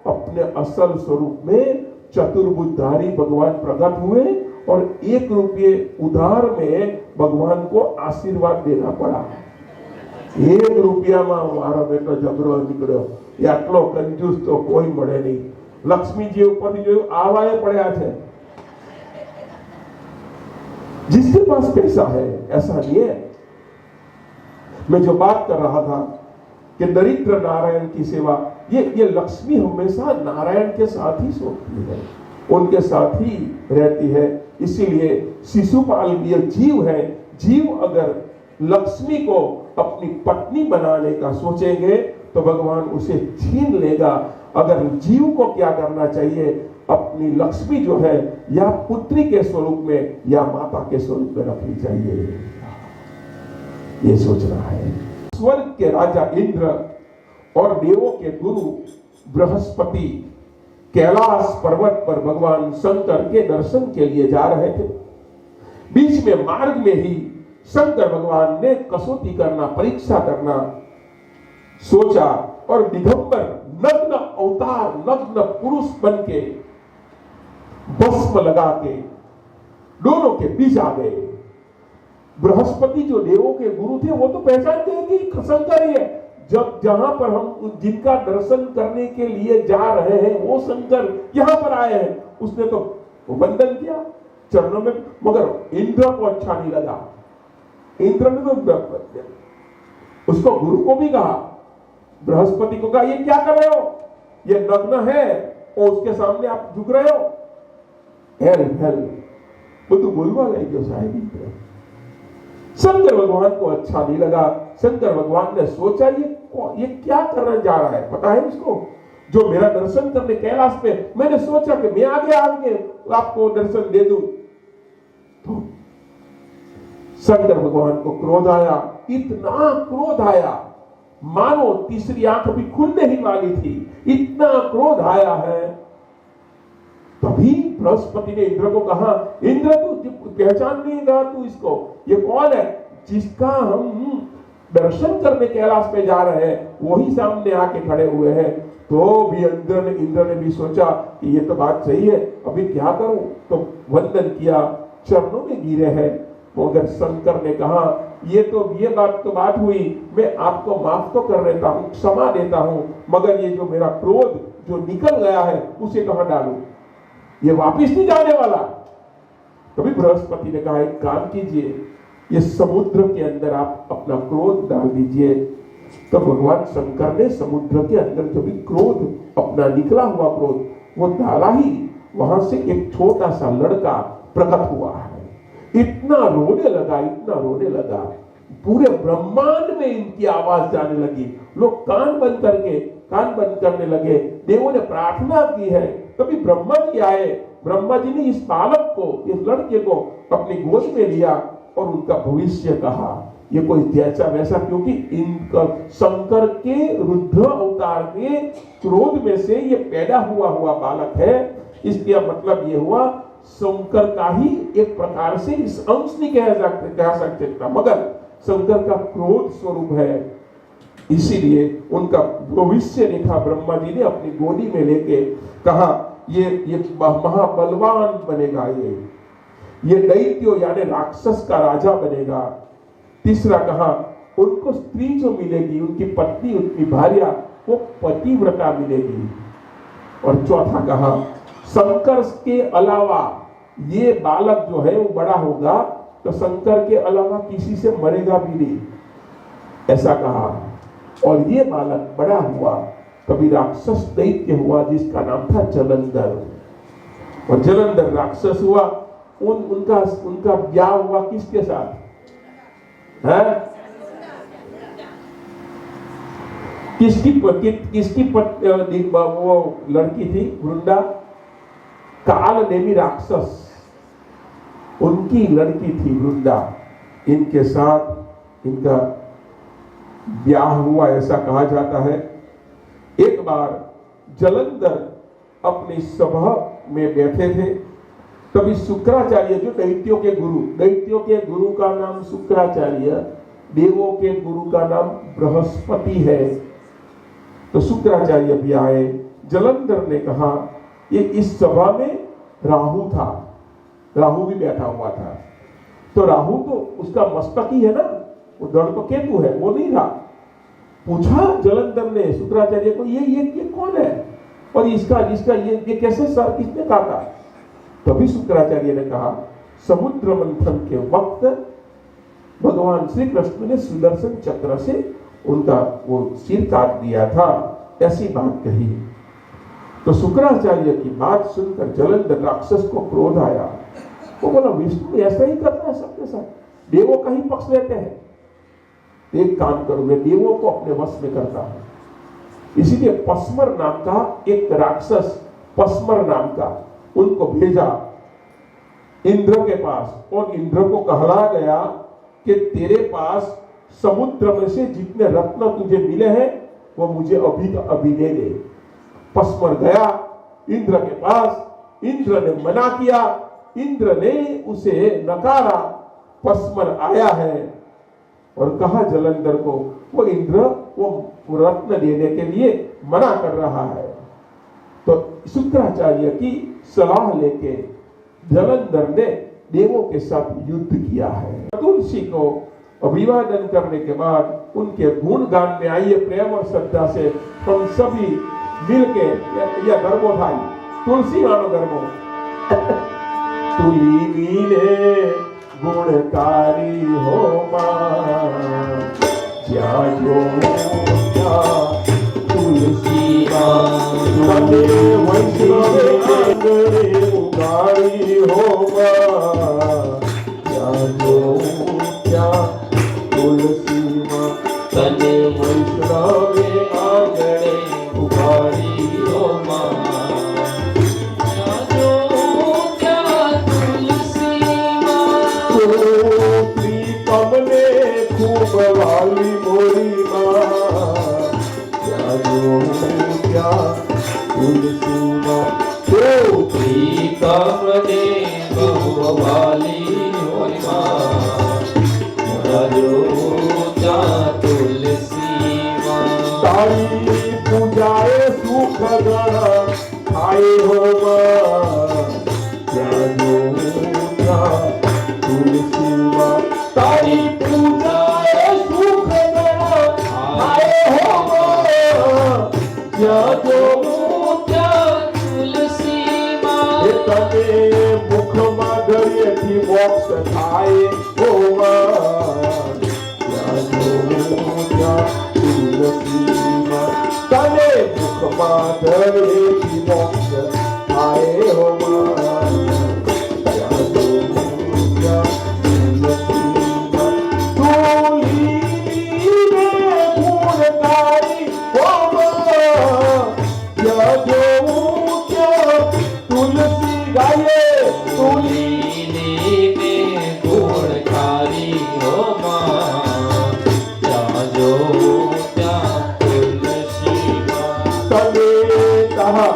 अपने असल स्वरूप में चतुर्भुजधारी भगवान प्रकट हुए, और 1 रुपये उधार में भगवान को आशीर्वाद देना पड़ा। 1 रुपया में मारो बेटो जबरो निकलो। आटलो कंजूस तो कोई મળે नहीं। लक्ष्मी जी ऊपर जो आवाए पड़ा है, जिसके पास पैसा है, ऐसा नहीं है। मैं जो बात कर रहा था कि दरिद्र नारायण की सेवा, ये लक्ष्मी हमेशा नारायण के साथ ही सोती है, उनके साथ ही रहती है। इसीलिए शिशुपाल ये जीव है। जीव अगर लक्ष्मी को अपनी पत्नी बनाने का सोचेंगे तो भगवान उसे छीन लेगा। अगर जीव को क्या करना चाहिए? अपनी लक्ष्मी जो है या पुत्री के स्वरूप में या माता के स्वरूप में रखनी चाहिए, ये सोचना है। स्वर्ग के राजा इंद्र और देवों के गुरु बृहस्पति कैलाश पर्वत पर भगवान शंकर के दर्शन के लिए जा रहे थे। बीच में मार्ग में ही शंकर भगवान ने कसौटी करना, परीक्षा करना सोचा, और दिगंबर नग्न अवतार, नग्न पुरुष बन के भस्म लगा के दोनों के बीच आ गए। बृहस्पति जो देवों के गुरु थे वो तो पहचान गए कि शंकर ही है। जब जहां पर हम जिनका दर्शन करने के लिए जा रहे हैं वो शंकर यहां पर आए हैं, उसने तो वो वंदन किया चरणों में, मगर इंद्र को अच्छा नहीं लगा। इंद्र ने तो उसको गुरु को भी कहा, बृहस्पति को कहा, ये क्या कर रहे हो, ये नग्न है और उसके सामने आप झुक रहे हो। वो तो बोलवा नहीं क्यों साहेब इंद्र। शंकर भगवान को अच्छा नहीं लगा। शंकर भगवान ने सोचा ये क्या करने जा रहा है, पता है उसको, जो मेरा दर्शन करने कैलाश पे, मैंने सोचा कि मैं आगे आपको दर्शन दे दूं। तो शंकर भगवान को क्रोध आया, इतना क्रोध आया मानो तीसरी आंख भी खुलने ही वाली थी, इतना क्रोध आया है। तभी बृहस्पति ने इंद्र को कहा, इंद्र तू पहचान नहीं रहा, तू इसको, ये कौन है जिसका हम दर्शन करने कैलाश पे जा रहे हैं, वही सामने आके खड़े हुए हैं। तो भी इंद्र ने भी सोचा कि ये तो बात सही है, अभी क्या करूं, तो वंदन किया, चरणों में गिरे हैं। मगर शंकर ने कहा, ये बात हुई, मैं आपको माफ तो कर देता हूं, क्षमा देता हूं, मगर ये जो मेरा क्रोध जो निकल गया है उसे कहां डालूं, ये वापिस नहीं जाने वाला। तभी बृहस्पति ने कहा, एक काम कीजिए, ये समुद्र के अंदर आप अपना क्रोध डाल दीजिए। तो भगवान शंकर ने समुद्र के अंदर जो भी क्रोध अपना निकला हुआ क्रोध वो डाला ही, वहां से एक छोटा सा लड़का प्रकट हुआ है। इतना रोने लगा, पूरे ब्रह्मांड में इनकी आवाज जाने लगी। लोग कान बंद करने लगे। देवों ने प्रार्थना की है, तभी ब्रह्मा जी आए। ब्रह्मा जी ने इस बालक को, इस लड़के को अपनी गोद में लिया और उनका भविष्य कहा। ये कोई जैसा वैसा, क्योंकि इनका शंकर के रुद्र अवतार के क्रोध में से ये पैदा हुआ बालक है। इसका मतलब ये हुआ शंकर का ही एक प्रकार से इस अंश नहीं कह सकते था, मगर शंकर का क्रोध स्वरूप है। इसीलिए उनका भविष्य लिखा ब्रह्मा जी ने अपनी गोदी में लेके कहा, ये महाबलवान बनेगा, ये दैत्यो यानी राक्षस का राजा बनेगा। तीसरा कहा, उनको स्त्री जो मिलेगी, उनकी पत्नी, उनकी भार्या, वो पतिव्रता मिलेगी। और चौथा कहा, शंकर के अलावा ये बालक जो है वो बड़ा होगा तो शंकर के अलावा किसी से मरेगा भी नहीं, ऐसा कहा। और ये बालक बड़ा हुआ, कभी राक्षस दैत्य हुआ जिसका नाम था जलंधर, और जलंधर राक्षस हुआ। उनका ब्याह हुआ किसके साथ है? किसकी वो लड़की थी वृंदा, काल देवी राक्षस, उनकी लड़की थी वृंदा। इनके साथ इनका ब्याह हुआ ऐसा कहा जाता है। एक बार जलंधर अपनी सभा में बैठे थे, तभी शुक्राचार्य जो दैत्यों के गुरु का नाम शुक्राचार्य, देवों के गुरु का नाम बृहस्पति है। तो शुक्राचार्य भी आए। जलंधर ने कहा, ये इस सभा में राहु था, राहु भी बैठा हुआ था। तो राहु तो उसका मस्तक ही है ना, वो दड़ तो केतु है, वो नहीं था। पूछा जलंधर ने शुक्राचार्य को, ये कौन है और इसका ये कैसे सर किसने काटा? तभी शुक्राचार्य ने कहा, समुद्र मंथन के वक्त भगवान श्री कृष्ण ने सुदर्शन चक्र से उनका वो सिर काट दिया था, ऐसी बात कही। तो शुक्राचार्य की बात सुनकर जलंधर राक्षस को क्रोध आया। वो बोला, विष्णु ऐसा ही करता है सबके साथ, देवों का ही पक्ष लेते हैं। एक काम करो, मैं देवों को अपने वश में करता हूं। इसीलिए पस्मर नाम का एक राक्षस, पस्मर नाम का, उनको भेजा इंद्र के पास, और इंद्र को कहला गया कि तेरे पास समुद्र में से जितने रत्न तुझे मिले हैं वो मुझे अभी का अभी दे दे। पस्मर गया इंद्र के पास, इंद्र ने मना किया, इंद्र ने उसे नकारा। पस्मर आया है और कहा जलंधर को, वो इंद्र वो रत्न देने के लिए मना कर रहा है। तो शुक्राचार्य की सलाह लेके जलंधर ने देवों के साथ युद्ध किया है। तुलसी को अभिवादन करने के बाद उनके गुणगान में आइए प्रेम और श्रद्धा से हम सभी मिलके, या गर्भो भाई तुलसी मानो गर्भो, તુલીને ગુણકારી હો માં, જ્યાં જો ત્યાં તુલસી માં, તમે વૈષ્ણવે આંગણે ઉગાડી હો માં, જ્યાં જો ત્યાં તુલસી માં, તને વૈષ્ણવે આંગણે ઉગાડી હો માં, જ્યાં જોઉં ત્યાં તુલસી માં. તમને ખૂબ વાલી મોરી માં, ત્યાં જો ત્યાં તુલસી માં, તમને બહુ વાલી હોય માં, જ્યાં જોઉં ત્યાં તુલસી માં. તારી પૂજાએ સુખ ગણ થાય હો માં, ત્યાં જો ત્યાં તુલસી માં, તારી પૂજાએ સુખ ગણ થાય હો માં, ત્યાં જો ત્યાં તુલસી માં. એ તને મુખમાં દરિયેથી મોક્ષ થાય હો માં, ત્યાં જો ત્યાં તુલસી માં, તને મુખમાં દરિયેથી મોક્ષ થાય હો માં, ત્યાં જો ત્યાં તુલસી માં. તુલીને ગુણકારી હો માં, ત્યાં જો ત્યાં તુલસી ગાયે તુલીને ગુણકારી હો માં, જ્યાં જોઉં ત્યાં તુલસી માં. તને કહા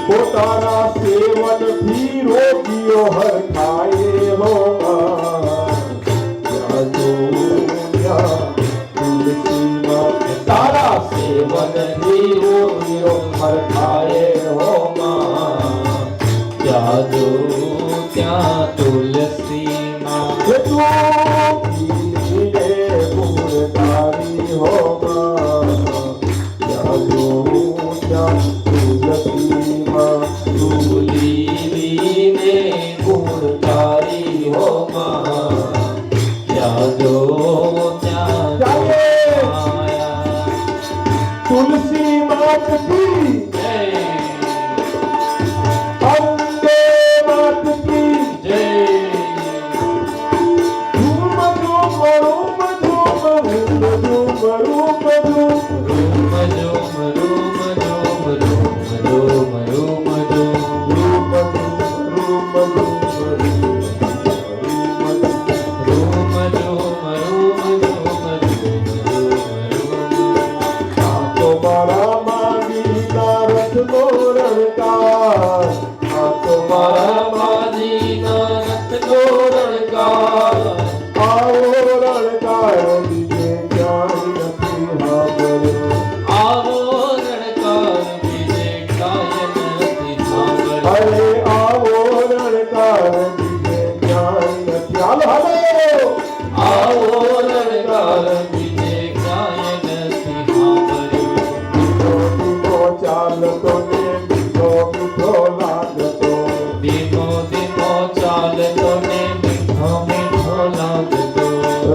પોતાના સેવનથી રોગીઓ હરખાય હો માં, ત્યાં જો ત્યાં તુલસી માં, તારા સેવનથી રોગીઓ હરખાય હો માં, જ્યાં જોઉં ત્યાં તુલસી માં. એ તું તુલીને ગુણકારી હો માં, ત્યાં જો ત્યાં તુલસી માં. તુલીને ગુણકારી હો માં, જ્યાં જોઉં ત્યાં માયા. તુલસી માત કી જય અંબે માત કી જય zoom zoom room zoom room zoom room zoom room zoom room zoom room zoom room zoom. Room આ તો મારા માગીના રથનો રણકાર, આ તો મારા આવો રણકાર બીજે ક્યાંય નથી સાંભળ્યો, અરે આવો રણકાર બીજે ક્યાંય નથી. હાલો હાલો ધીમો ધીમો ચાલતો ને મીઠો મીઠો લાગતો, ધીમો ધીમો ચાલતો ને મીઠો મીઠો લાગતો.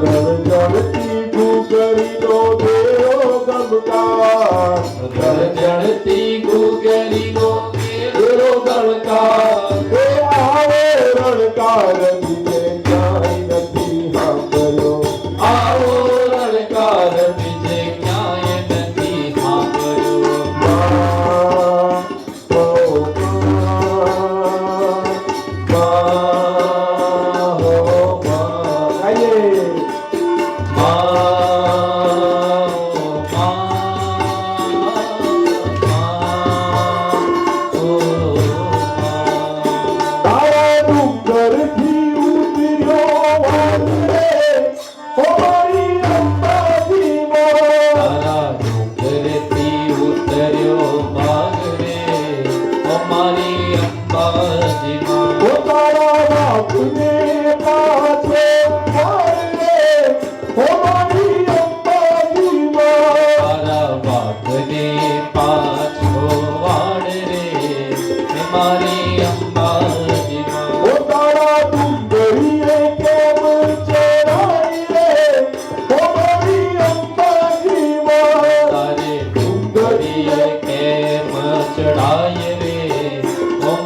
રણજણતી ગુગરીનો દેવો ગમકાર, જળતી ગુગરીનો કેરો ગણકાર. એ આવો રણકાર બીજે ક્યાંય નથી સાંભળ્યો, આવો રણકાર બીજે ક્યાંય નથી સાંભળ્યો. માં, ઓ માં, હો માં. ગાઈએ. તારા ડુંગરથી ઉતર્યો વાદળે, ઓ મારી અંબાજી માં. તારા ડુંગરથી ઉતર્યો બાગરે અમારી અંબાજીમાં. ઓ તારા બાપને પાછો વાળે, ઓ મારી અંબાજી માં. તારા બાપને પાછો વાળ રે મારી અંબાજી.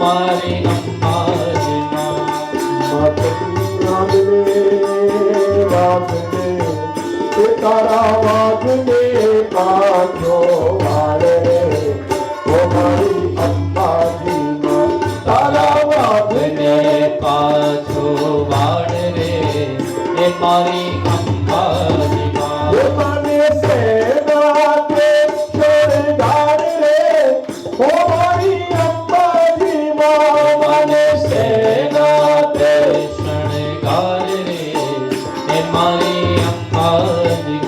મારી અંબાજી તારા વાગને પાછો વાળે ઓ મારી અંબાજીમાં તારા વાગને પાછો વાળ રે એ મારી અંબાજી મને સેવા કે શણગાર રે ઓ મારી અંબાજીમાં મને સેના તે શણગાર રે એ મારી અંબાજી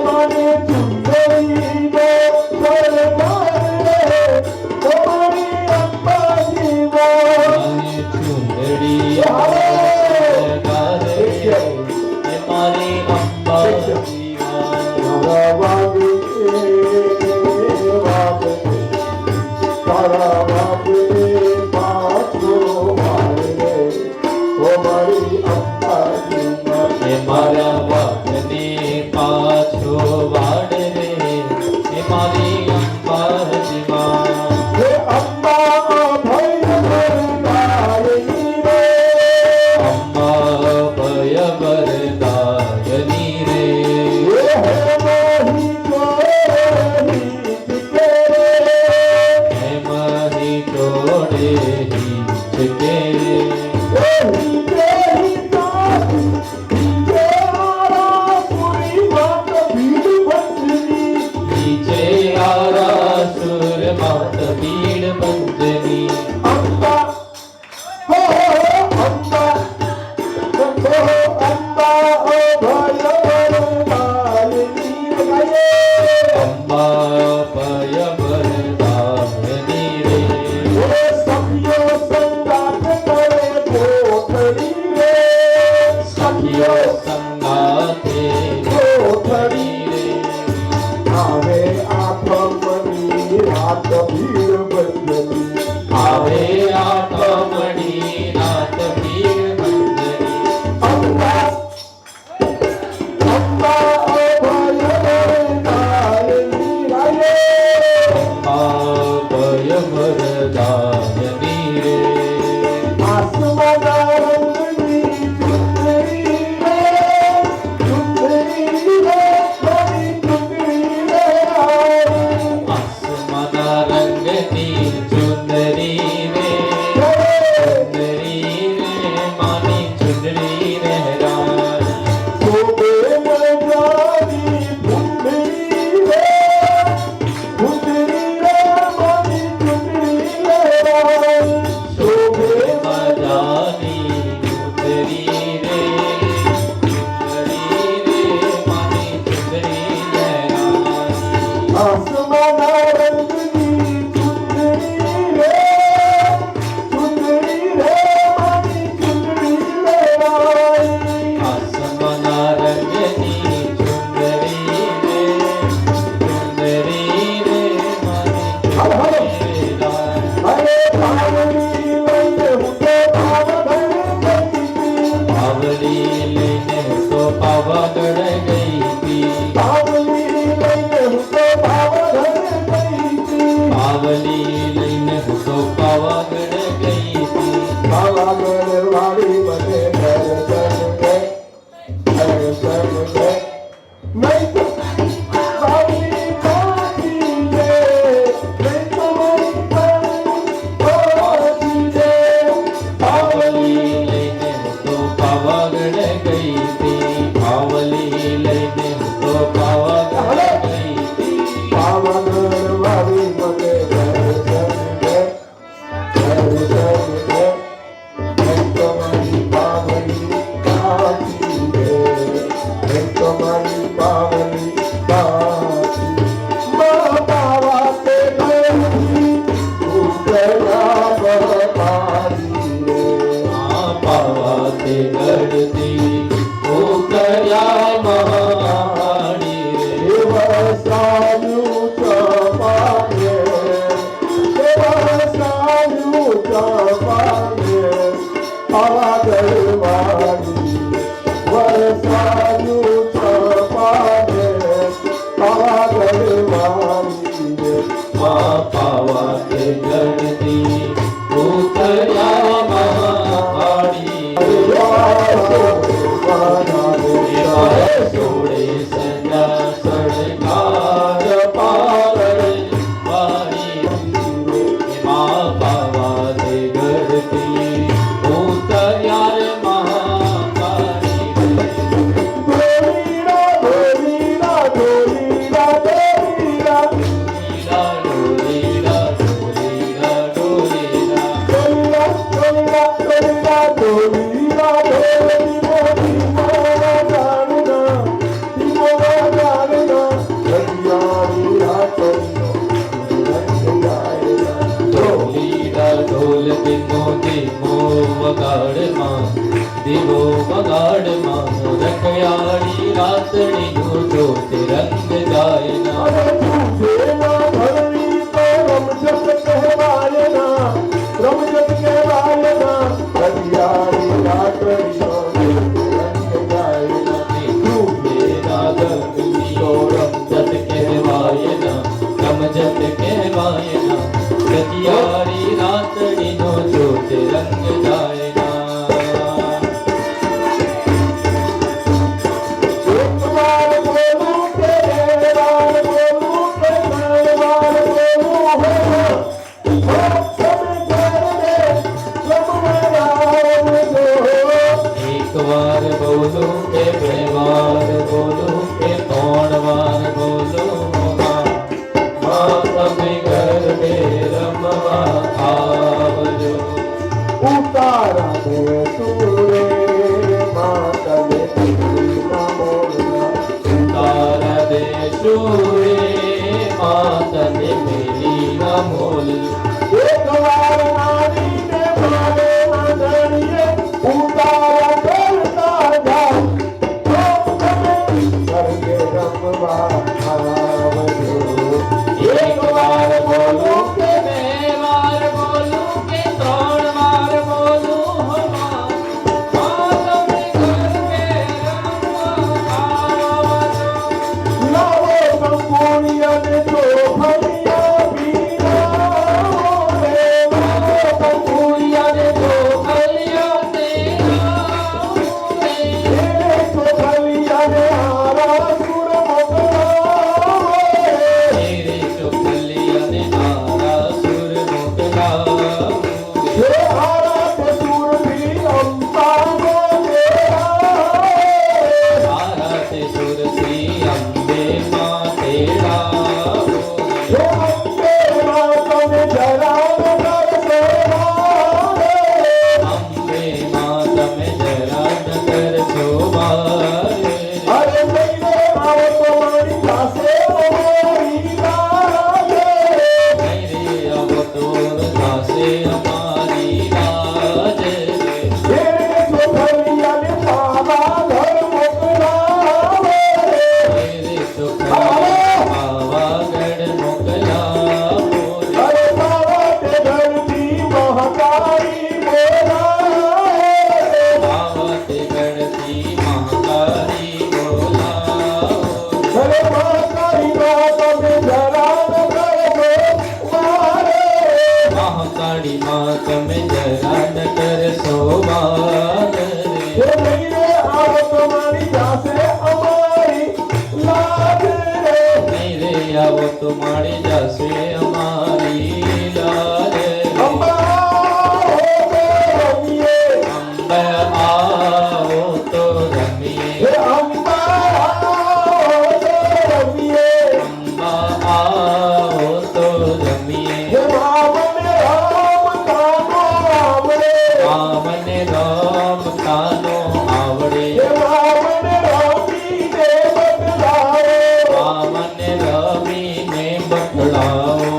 મને ચુંદડીનો શણગાર રે ઓ મારી અંબાજીમાં ચુંદડી શણગાર રે એ મારી અંબાજી તારા વાગે તારા વાગે પાછો વાળે ઓ મારી અંબાજીમાં એ મારા વાઘને પાછો વાળ રે એ મારી અંબાજીમાં હે અંબા ભય વરદાયની રે અંબા ભય વરદાયની રે હે મોહી જોડે હિચકે નીચે આરા સુર માત ભીડ બંધની અંબા ભય વરદાયની રે સખીઓ સંગાથે ગોઠડી રે આવે આઠમની રાત ભીડ બંધની આવે આઠમણી રાત ભીડ બંધની અંબા ભય વરદાયની રાયે ભય વરદાયની રે આસમાના રંગની ચુંદડી રે મારી ચુંદડી રે આસમાના રંગની ચુંદડી રે ચુંદડી રે માની ચુંદડી રે રાય શોભે મજાની ફૂંદડી રે મારી ચુંદડી રે શોભે મજાની ચુંદડી રે ચુંદડી રે માની ચુંદડી રે રાય આસમાના રંગની ચુંદડી રે મારી ચુંદડી રે આસમાના રંગની ચુંદડી રે ચુંદડી રે માની ચુંદડી રે રાય અરે પાવડી લઈને હું તો પાવગઢ ગઈ પાવડી લઈને તો પાવાગઢ ગઈ હતી પાવડી લઈને હું તો પાવગઢ ગઈ પાવલી લઈને હું તો પાવાગઢ ગઈ હતી પાવાગઢ વાળી મને દર્શન દે નહીં તો બાવળી પહોંચી દે નહીં તો મારી પહોંચી દે પાવલી લઈને હું તો પાવાગઢ ગઈ હતી પાવલી લઈને હું તો પાવાગઢ ગઈ હતી પાવાગઢ વાળી મને દર્શન દે નહીં તો મારી પાવળી પાછી દે નહીં તો મારી પાવળી પાછી મા પાવા તે ગઈ ઉતર્યા બપારી રે આ પાવા તે ગઢથી ઉતર્યા મહાવાણી રે વરસાયું ચપાગે વરસાયું ચપાગે પાવાગઢ વાળી વરસાયું ચપાગે પાવાગઢ વાળી મા પાવા તે ગઢથી ઉતર્યા ઢોલ ધીમો ધીમો વગાડમાં દીવો વગાડમાં રખયાળી રાતડીનું જોત રંગ ગાયના અરે તુજે ના ભરવી તો રમઝટ કહેવાય ના રમઝટ કહેવાય ના રખિયાળી રાતડીનો જોત રંગ ગાય ના તુજે રાગની તો રમઝટ કહેવાય ના રમઝટ કહેવાય ના રખયાળી રાતડીનો જોત રંગ ગાયના એક વાર બોલું કે બે વાર બોલું કે ત્રણ વાર બોલું હો તમે ઘરે જમવા આવજો એક વાર બોલો કે બે વાર બોલો કે ત્રણ વાર બોલો માં તમે ગરબે રમવા આવજો ઉતારા દે સુરે માતને તીના મોરના તારા દેશો રે માતને મેલી ના મોલ એક વાર નારીને મારે આંગણીએ ઉતારા કરતા જાઓ તો તમે સ્વર્ગે રમવા આવજો એક વાર બોલો કે બે વાર બોલો કે ત્રણ વાર બોલો માં તમે ગરબે રમવા આવજો લાવો કંકુડિયાને જો ભૈયા પીરાવો રે લાવો કુડિયાને તો કલ્યાણે આવો રે એને તો ભૈયાને હારા સુર મોકલાવો રે તેરે ચોકલિયાને આરા સુર મોકલાવો હે હારા તે સુરભી અંબા મોકલાવો તારા તે સુરથી અંબે માં તેડાવો હે અંબે માં તમે જરા કરશો મારે અંબે માં તમે જરા ન કરશો મારે અરે લઈને આવો તો મારી પાસે અમારી લાગે રે આવો તો દાસે અમારી લાજ રે એને તો ભૈયાને પાવા ઘર મોકલાવે તેરે ચોકલિયા પાવાગઢ મોકલાવો અરે બાવા તે ઘરથી મહાકાળી બોલાવે પાવતે ગણતી મહાકાળી બોલાવો અરે મહાકાળી માં તમે જરા ન કરશો મારે મહાકાળી માં તમે જરા ન કરશો મારે હે લઈને આવો તો મારી પાસે અમારી લાજ રે નહીં રે આવો તો મારી જશે અમારી લાજ અંબા હો તો રમીએ અંબે આવો તો રમીએ હે અંબા હો તો રમીએ અંબા આવો તો રમીએ હે મામને રામ કાનો આવડે મને રામ કાનો આવડે હે મામને રામીને બદલાવો મને રમીને બતલાવો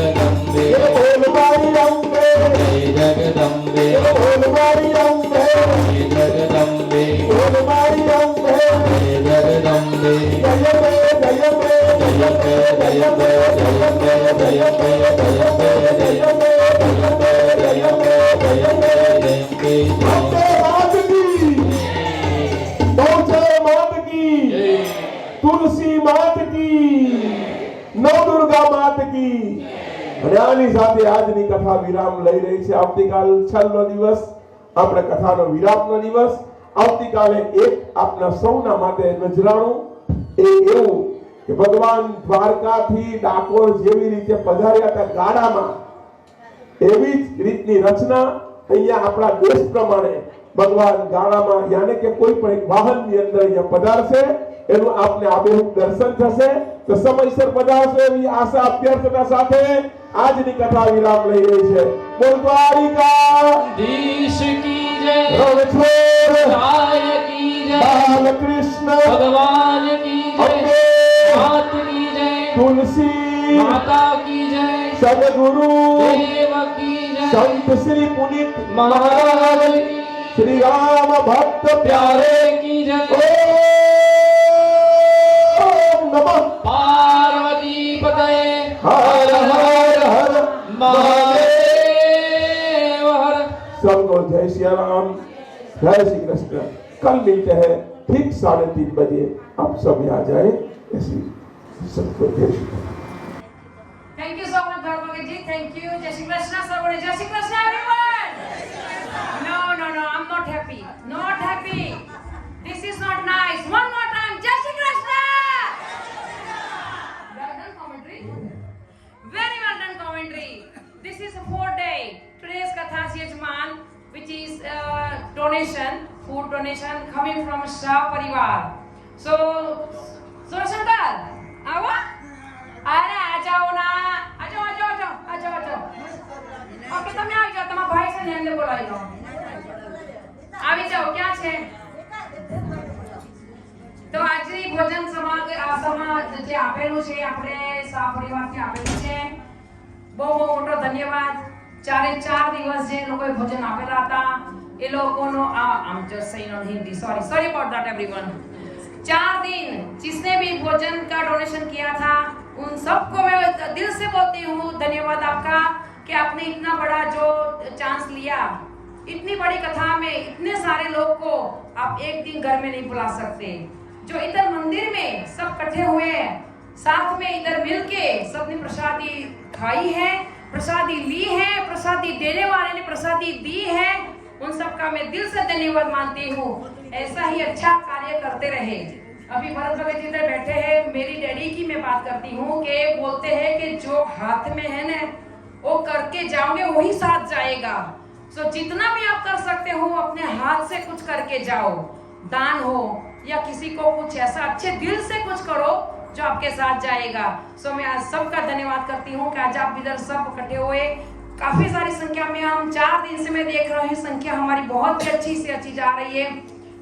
जगदम्बे बोल मारी अम्बे जय जगदम्बे बोल मारी अम्बे जय जगदम्बे बोल मारी अम्बे जय जगदम्बे जयम्बे जयम्बे जयम्बे जयम्बे जयम्बे जयम्बे जयम्बे जयम्बे जयम्बे जयम्बे जयम्बे अम्बे मात की गौचर मात की तुलसी मात की नवदुर्गा मात की અને આની સાથે આજની કથા વિરામ લઈ રહી છે આવતીકાલ છલનો દિવસ આપણે કથાનો વિરામનો દિવસ આવતીકાલે એક આપના સૌના માટે નજરાણું એ એવું કે ભગવાન દ્વારકાથી ડાકોર જેવી રીતે પધાર્યા હતા ગાડામાં એવી જ રીતની રચના અહીંયા આપણા દેશ પ્રમાણે ભગવાન ગાડામાં યાને કે કોઈ પણ એક વાહનની અંદર અહીંયા પધારશે એનું આપને આબેહૂબ દર્શન થશે તો સમયસર પધારશો એવી આશા અભ્યર્થના સાથે આજની કથા વિરામ લઈ રહી છે બોલ देश की जय રણછોડ राय की जय બાલકૃષ્ણ भगवान की जय अम्बे मात की जय तुलसी माता की जय सदगुरु देव की जय संत श्री पुनीत महाराज की श्री राम भक्त प्यारे की जय ओम नमः पार्वती पतये हर हर हर महादेव हर सबको जय श्री राम जय श्री कृष्ण कल मिलते हैं ठीक 3:30 बजे आप सब यहाँ जाए ऐसी सबको जय Shri Ram Thank you so much, Bhargava ji. Thank you. Jai Shri Krishna, Sarvane. Jai Shri Krishna, everyone. No, I'm not happy. Not happy. This is not nice. One more time. Jai Shri Krishna. Well done commentary. Very well done commentary. This is a 4-day today's Katha Yajman, which is donation, food donation coming from Shah Parivar. So, Surashankar, awa? अरे आ जाओ ना आ जाओ okay તમે આવી જાઓ તમારા ભાઈ છે ને એમને બોલાવી લો આવી જાઓ ક્યાં છે તો આજની ભોજન સભા જે આપેલું છે આપણે સા પરિવારથી આપેલું છે બહુ મોટો ધન્યવાદ 4 દિવસ જે લોકોએ ભોજન આપેલા હતા એ લોકોનો આમ just saying on Hindi sorry about that everyone 4 दिन जिसने भी भोजन का डोनेशन किया था उन सबको मैं दिल से बोलती हूँ धन्यवाद आपका कि आपने इतना बड़ा जो चांस लिया इतनी बड़ी कथा में इतने सारे लोग को आप एक दिन घर में नहीं बुला सकते जो इधर मंदिर में सब इकट्ठे हुए हैं साथ में इधर मिलके सबने प्रसादी खाई है प्रसादी ली है प्रसादी देने वाले ने प्रसादी दी है उन सबका मैं दिल से धन्यवाद मानती हूँ ऐसा ही अच्छा कार्य करते रहे अभी भरत भगत जी इधर बैठे हैं मेरी डैडी की मैं बात करती हूँ कि बोलते हैं कि जो हाथ में है ना वो करके जाओगे वही साथ जाएगा सो जितना भी आप कर सकते हो अपने हाथ से कुछ करके जाओ दान हो या किसी को कुछ ऐसा अच्छे दिल से कुछ करो जो आपके साथ जाएगा सो मैं आज सबका धन्यवाद करती हूँ कि आज आप इधर सब इकट्ठे हुए काफी सारी संख्या में हम 4 दिन से मैं देख रही हूँ संख्या हमारी बहुत ही अच्छी से अच्छी जा रही है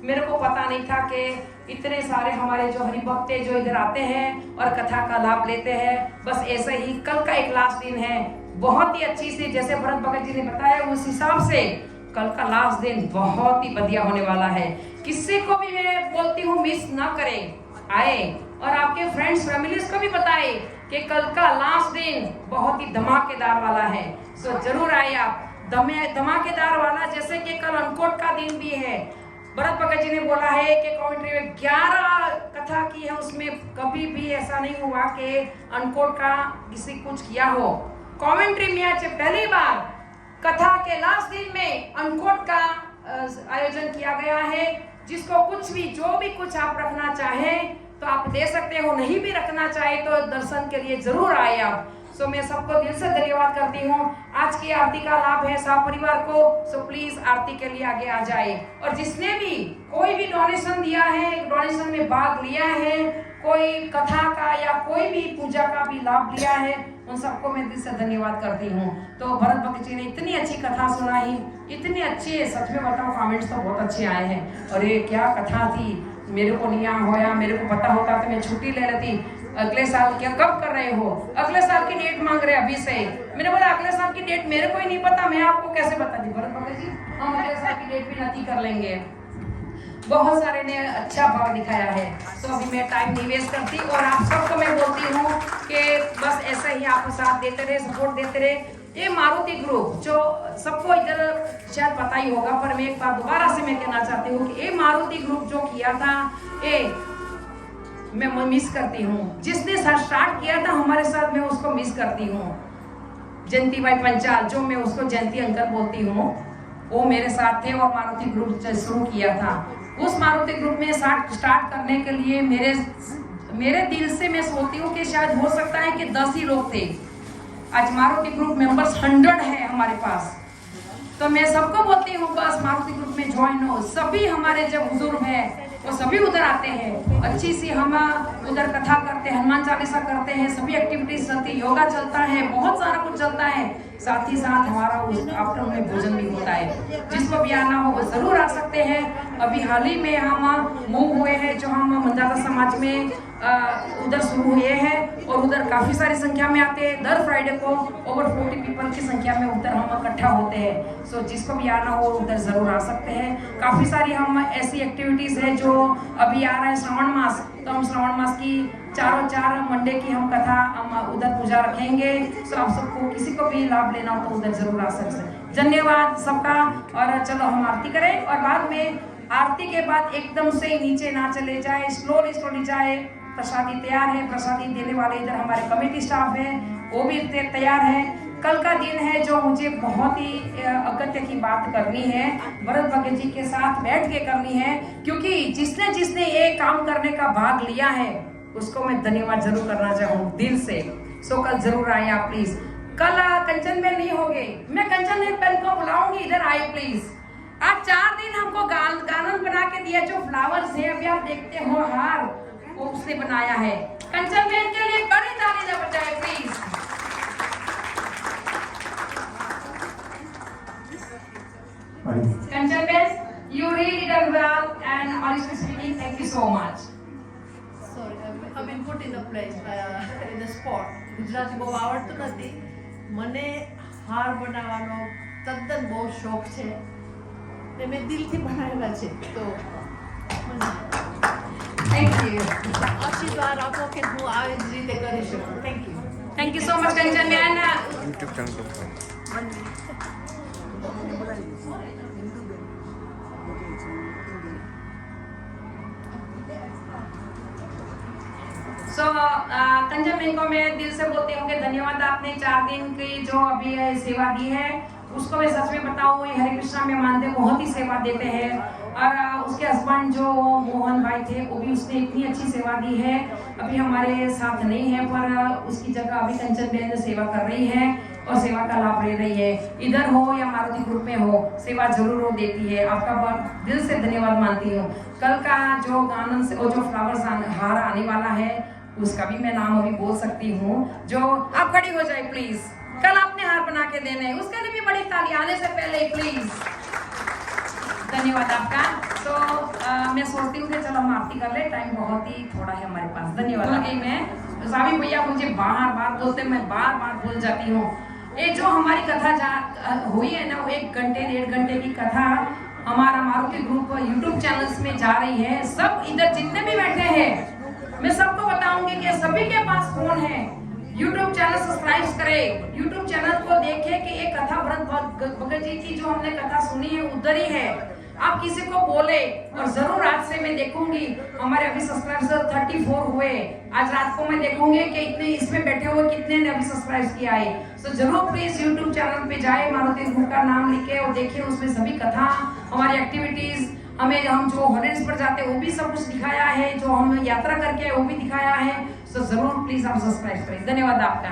मेरे को पता नहीं था कि इतने सारे हमारे जो हरिभक्त जो इधर आते हैं और कथा का लाभ लेते हैं बस ऐसे ही कल का एक लास्ट दिन है बहुत ही अच्छी से जैसे भरत भगत जी ने बताया उस हिसाब से कल का लास्ट दिन बहुत ही बढ़िया होने वाला है किसी को भी मैं बोलती हूँ मिस ना करें आए और आपके फ्रेंड्स फैमिलीज को भी बताए कि कल का लास्ट दिन बहुत ही धमाकेदार वाला है सो जरूर आए आप धमाकेदार वाला जैसे कि कल अनकोट का दिन भी है भरत भगत जी ने बोला है कि कमेंट्री में 11 कथा की है उसमें कभी भी ऐसा नहीं हुआ कि अनकोट का किसी कुछ किया हो कमेंट्री में आज पहली बार कथा के लास्ट दिन में अनकोट का आयोजन किया गया है जिसको कुछ भी जो भी कुछ आप रखना चाहे तो आप दे सकते हो नहीं भी रखना चाहे तो दर्शन के लिए जरूर आए आप सो मैं सबको दिल से धन्यवाद करती हूँ आज की आरती का लाभ है सब परिवार को सो प्लीज आरती के लिए आगे आ जाए और जिसने भी कोई भी डोनेशन दिया है डोनेशन में भाग लिया है कोई कथा का या कोई भी पूजा का भी लाभ लिया है उन सबको मैं दिल से धन्यवाद करती हूँ तो भरत भगत जी ने इतनी अच्छी कथा सुनाई इतनी अच्छी सच में बताओ कमेंट्स तो बहुत अच्छे आए हैं और ये क्या कथा थी मेरे को नहीं होया मेरे को पता होता तो मैं छुट्टी ले लेती अगले साल क्या कब कर रहे हो? अगले साल की डेट मांग रहे अभी से। मैंने बोला अगले साल की डेट मेरे को ही नहीं पता, मैं आपको कैसे बता दी? भरत भगत जी हम अगले साल की डेट भी नती कर लेंगे। बहुत सारे ने अच्छा भाव दिखाया है। तो अभी मैं टाइम नहीं वेस्ट करती और आप सबको मैं बोलती हूँ कि बस ऐसे ही आप साथ देते रहे, सपोर्ट देते रहे। ये मारुति ग्रुप जो सबको इधर शायद पता ही होगा, पर मैं एक बार दोबारा से मैं कहना चाहती हूँ कि ये मारुति ग्रुप जो किया था ये मैं मिस करती हूँ। जिसने स्टार्ट किया था हमारे साथ मैं उसको मिस करती हूँ। जयंती भाई पंचाल जो मैं उसको जयंती अंकल बोलती हूँ, वो मेरे साथ थे और मारुति ग्रुप शुरू किया था। उस मारुति ग्रुप में स्टार्ट करने के लिए मेरे दिल से मैं सोचती हूँ कि शायद हो सकता है कि 10 ही लोग थे। आज मारुति ग्रुप मेंबर्स 100 है हमारे पास। तो मैं सबको बोलती हूँ बस मारुति ग्रुप में ज्वाइन हो। सभी हमारे जब बुजुर्ग हैं वो सभी उधर आते हैं, अच्छी सी हम उधर कथा करते हैं, हनुमान चालीसा करते हैं, सभी एक्टिविटीज चलती, योगा चलता है, बहुत सारा कुछ चलता है। साथ ही साथ हमारा उस आफ्टरनून में भोजन भी होता है। जिसको भी आना हो वो जरूर आ सकते हैं। अभी हाल ही में हम मूव हुए हैं, जो हम मंदाता समाज में उधर शुरू हुए हैं और उधर काफी सारी संख्या में आते हैं। दर फ्राइडे को ओवर 40 पीपल की संख्या में उधर हम इकट्ठा होते हैं। सो जिसको भी आना हो उधर जरूर आ सकते हैं। काफी सारी हम ऐसी एक्टिविटीज है जो अभी आ रहा है श्रावण मास, तो हम श्रावण मास की चार मंडे की हम कथा हम उधर पूजा रखेंगे। सो आप सबको किसी को भी लाभ लेना हो तो उधर जरूर आ सकते हैं। धन्यवाद सबका। और चलो हम आरती करें और बाद में आरती के बाद एकदम से नीचे ना चले जाए, स्लोली जाए। प्रसादी तैयार है, प्रसादी देने वाले इधर हमारे कमेटी स्टाफ है, वो भी तैयार है। कल का दिन है जो मुझे बहुत ही अगत्य की बात करनी है, भरत भगत जी के साथ बैठ के करनी है, क्योंकि जिसने ये काम करने का भाग लिया है उसको मैं धन्यवाद जरूर करना चाहूँ दिल से। सो कल जरूर आए आप प्लीज। कल कंचन बेन नहीं होगे, मैं कंचन बेन को बुलाऊंगी, इधर आए प्लीज। आज 4 दिन हमको गार्डन बना के दिया, जो फ्लावर्स है अभी आप देखते हो हार वो उसने बनाया है। कंचन बेन के लिए बड़ी ताली बजाए please. Kanchan Ben, you really done well and honestly speaking, thank you so much. Sorry, I've been put in a place, in a spot. Gujarati બહુ આવડતું નથી. મને હાર બનાવવાનો તદ્દન બહુ શોખ છે ને મેં દિલથી બનાવેલા છે. તો Thank you. આશીર્વાદ આપો કે હું આવી જ રીતે કરી શકું. Thank you. Thank you so much Kanchan bean. YouTube channel So Kanchan Ben को मैं दिल से बोलती हूँ कि धन्यवाद, आपने 4 दिन की जो अभी सेवा दी है उसको मैं सच में बताऊँ, हरे कृष्णा में मानते बहुत ही सेवा देते हैं। और उसके हस्बैंड जो मोहन भाई थे वो भी उसने इतनी अच्छी सेवा दी है। अभी हमारे साथ नहीं है पर उसकी जगह अभी कंचन बेन सेवा कर रही है और सेवा का लाभ ले रही है। इधर हो या मारुति ग्रुप में हो, सेवा जरूर वो देती है। आपका बहुत दिल से धन्यवाद मानती हूँ। कल का जो गानन से और जो फ्लावर्स हार आने वाला है उसका भी मैं नाम अभी बोल सकती हूँ। जो आप खड़ी हो जाए प्लीज, कल आपने हार बना के देने हैं, उसके लिए भी बड़ी ताली आने से पहले प्लीज। धन्यवाद आपका। तो मैं सोचती हूँ कि चलो हम आरती कर ले, टाइम बहुत ही थोड़ा है हमारे पास। धन्यवाद। मैं स्वामी भैया मुझे बार बोलते, मैं बार बोल जाती हूँ। ये जो हमारी कथा हुई है ना, वो 1 घंटे 1.5 घंटे की कथा हमारा मारुति ग्रुप यूट्यूब चैनल्स में जा रही है। सब इधर जितने भी बैठे हैं मैं सबको बताऊंगी कि सभी के पास फोन है, यूट्यूब चैनल सब्सक्राइब करें, यूट्यूब चैनल को देखें कि ये कथा भरत भगत जी की जो हमने कथा सुनी है उधर ही है। आप किसी को बोले और जरूर आज से मैं देखूंगी हमारे अभी सब्सक्राइबर 34 हुए। आज रात को मैं देखूंगी कि इतने इसमें बैठे हुए कितने ने अभी सब्सक्राइब किया है। तो जरूर प्लीज यूट्यूब चैनल पे जाए, मारुति ग्रुप का नाम लिखे और देखिए, उसमें सभी कथा, हमारी एक्टिविटीज, हम जो हॉलिडेज पर जाते हैं वो भी सब कुछ दिखाया है, जो हम यात्रा करके आए वो भी दिखाया है। तो जरूर प्लीज आप सब्सक्राइब करें। धन्यवाद आपका।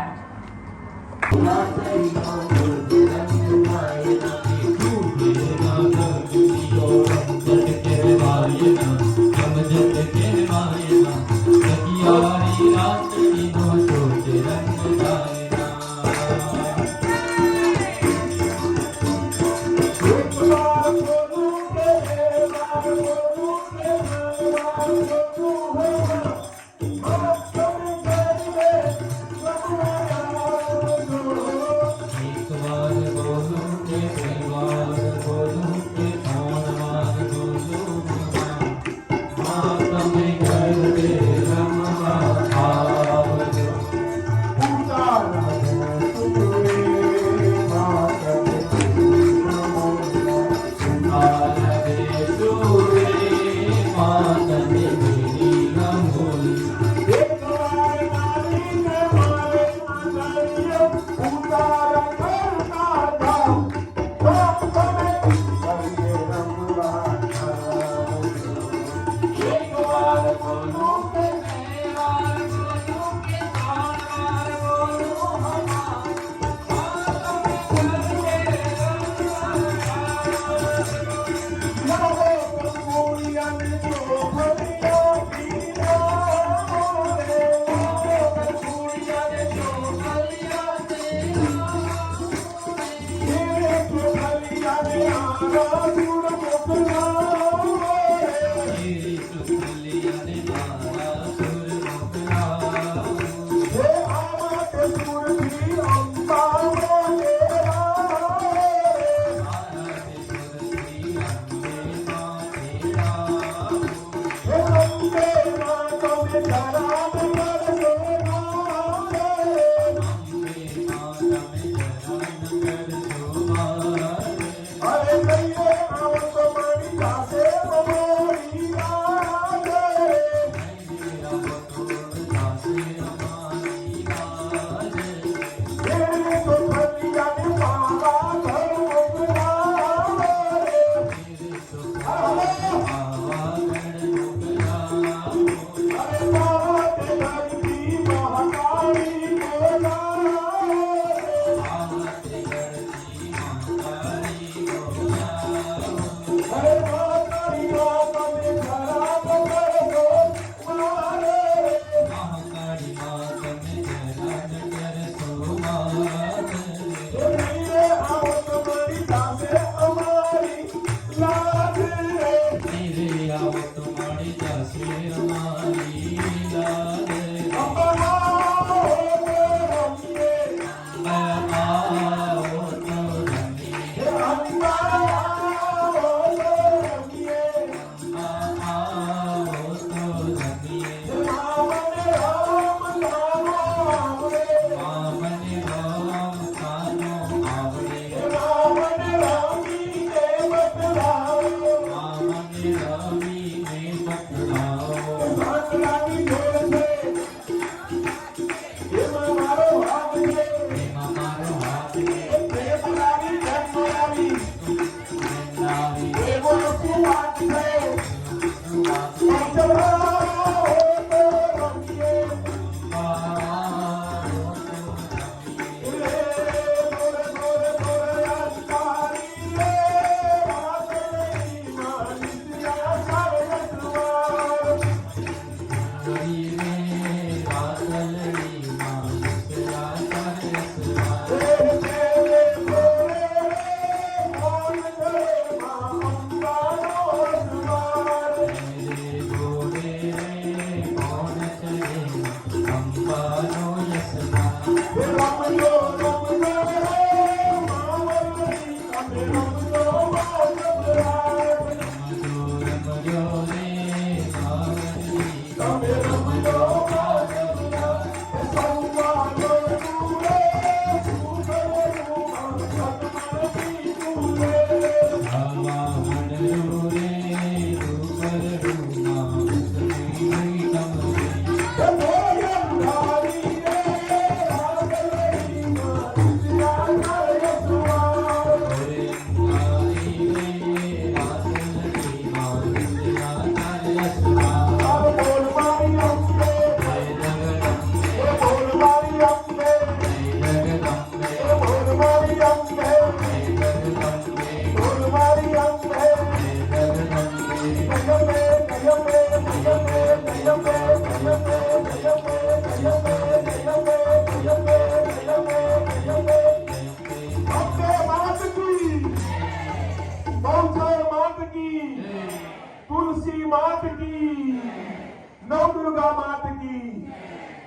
નવદુર્ગા માત કી.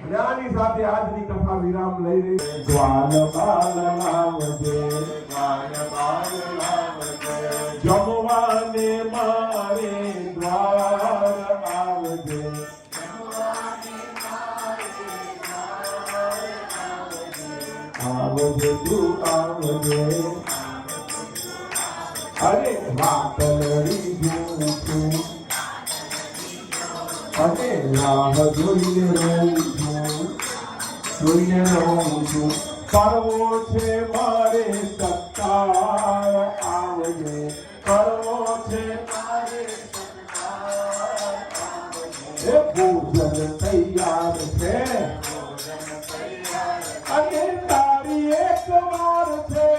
અને આની સાથે આજની કથા વિરામ લઈ રહી છે. ગ્વાલ બાલ લાવજે, ગ્વાલ બાલ લાવજે, જમવાને મારે દ્વાર આવજે, આવજે તું આવજે. અરે વાત લડી જોઉં છું અને રાહ જોઈને રહું છું. કરવો છે મારે સત્કાર આવજે, કરવો છે મારે સત્કાર આવજે. ભોજન તૈયાર છે અને તારી એક વાર છે.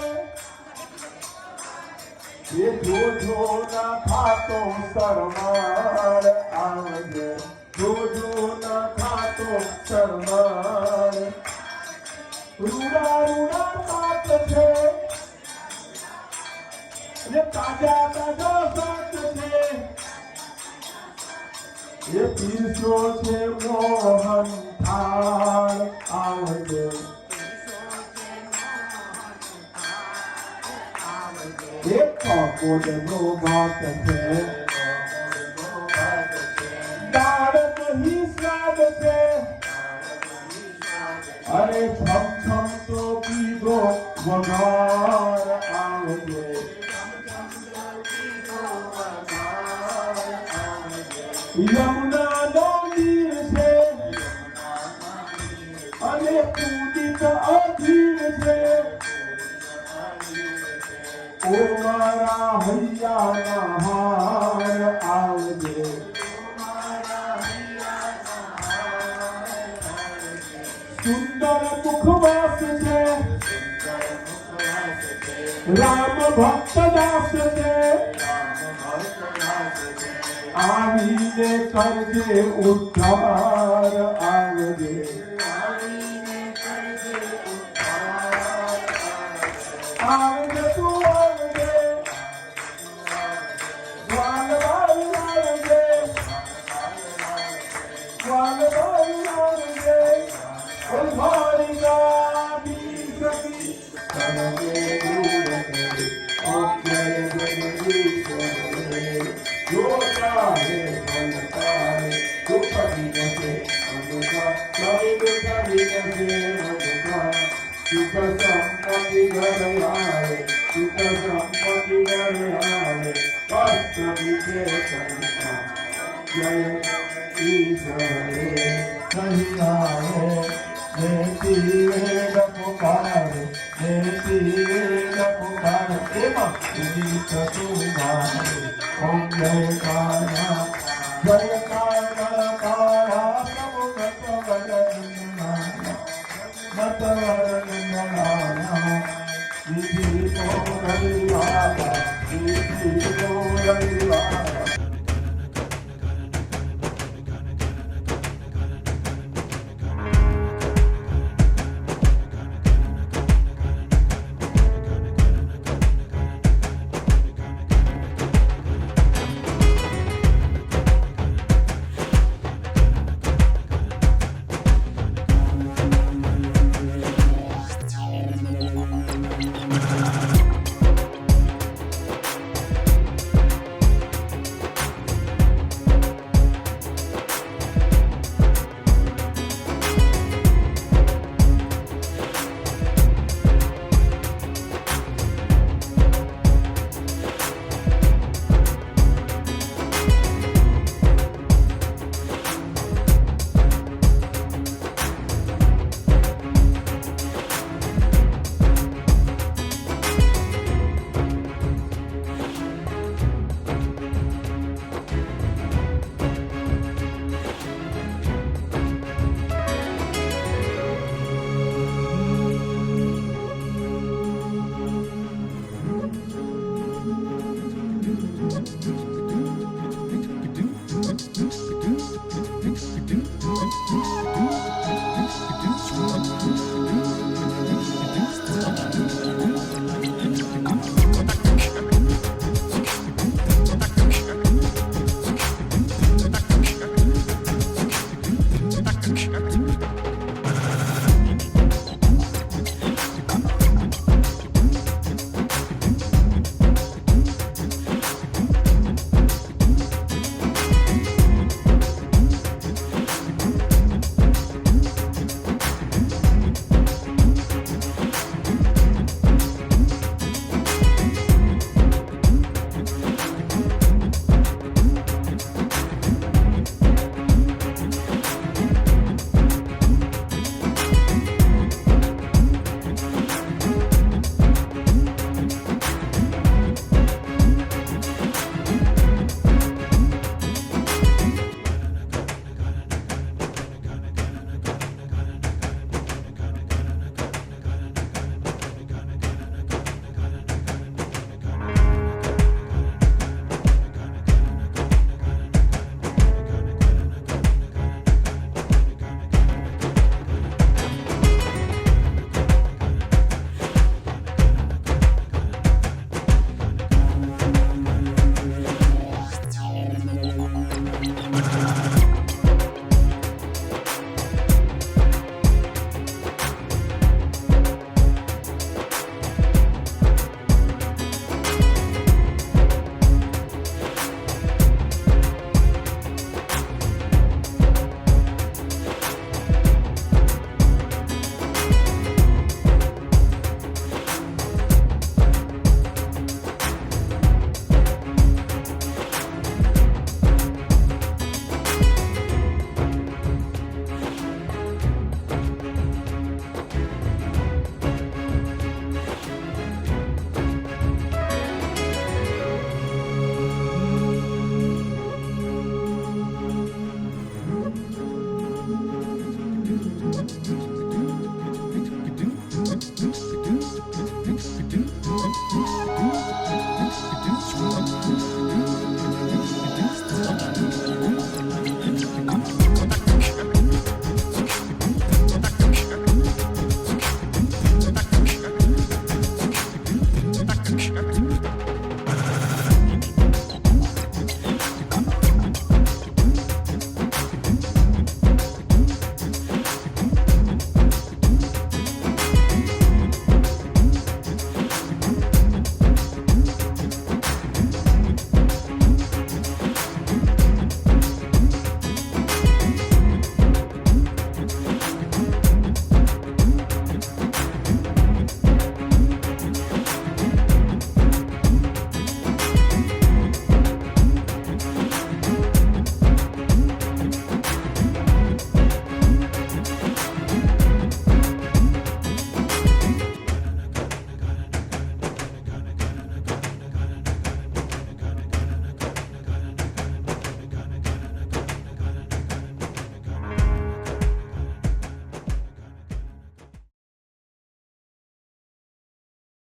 એ જોજો ના ખાતો શરમાળ આવજે, જોજો ના ખાતો શરમાળ. રૂડા રૂડા પાક છે અને તાજા તાજા શાક છે. એ પીરસો છે મોહન થાળ આવજે, એક કકોડનો ભાત છે, દાળ નહીં સ્વાદ છે. અરે છમ છમ તો પીધો વઘાર આવજે, યમુનાનો નીર છે અને પૂજિત અધીર છે. ઓ મારા હૈયાના હાર આવજે, સુંદર મુખવાસ છે, રામ ભક્ત દાસ છે. આવીને કરજે ઉદ્ધાર આવજે, આવજે તું આવજે. ગ્વાલ બાલ આવજે, ગ્વાલ બાલ આવજે. મારી ગાડી સખી કરજે દૂર કરે, ઓકે જગદીશ જો ચાહે ભલતારે દુઃખ વિનશે મનુષા, સૌ દુઃખ વિનશે મનુષા. સુખ સંપત્તિ ઘરે આવે, સુખ સંપત્તિ ઘરે આવે, કષ્ટ વિશે સંતા. જય ઈશ્વરે નહીં આવે, નેતિ વેદ પુકારે, નેતિ વેદ પુકારે. એમાં પુનિત તું મારે. ઓમ જય કાના, જય કાના કાળા સમુગત વરનના, મત વરનના. વિધિ તો રવિવાલા, વિધિ તો રવિવાલા.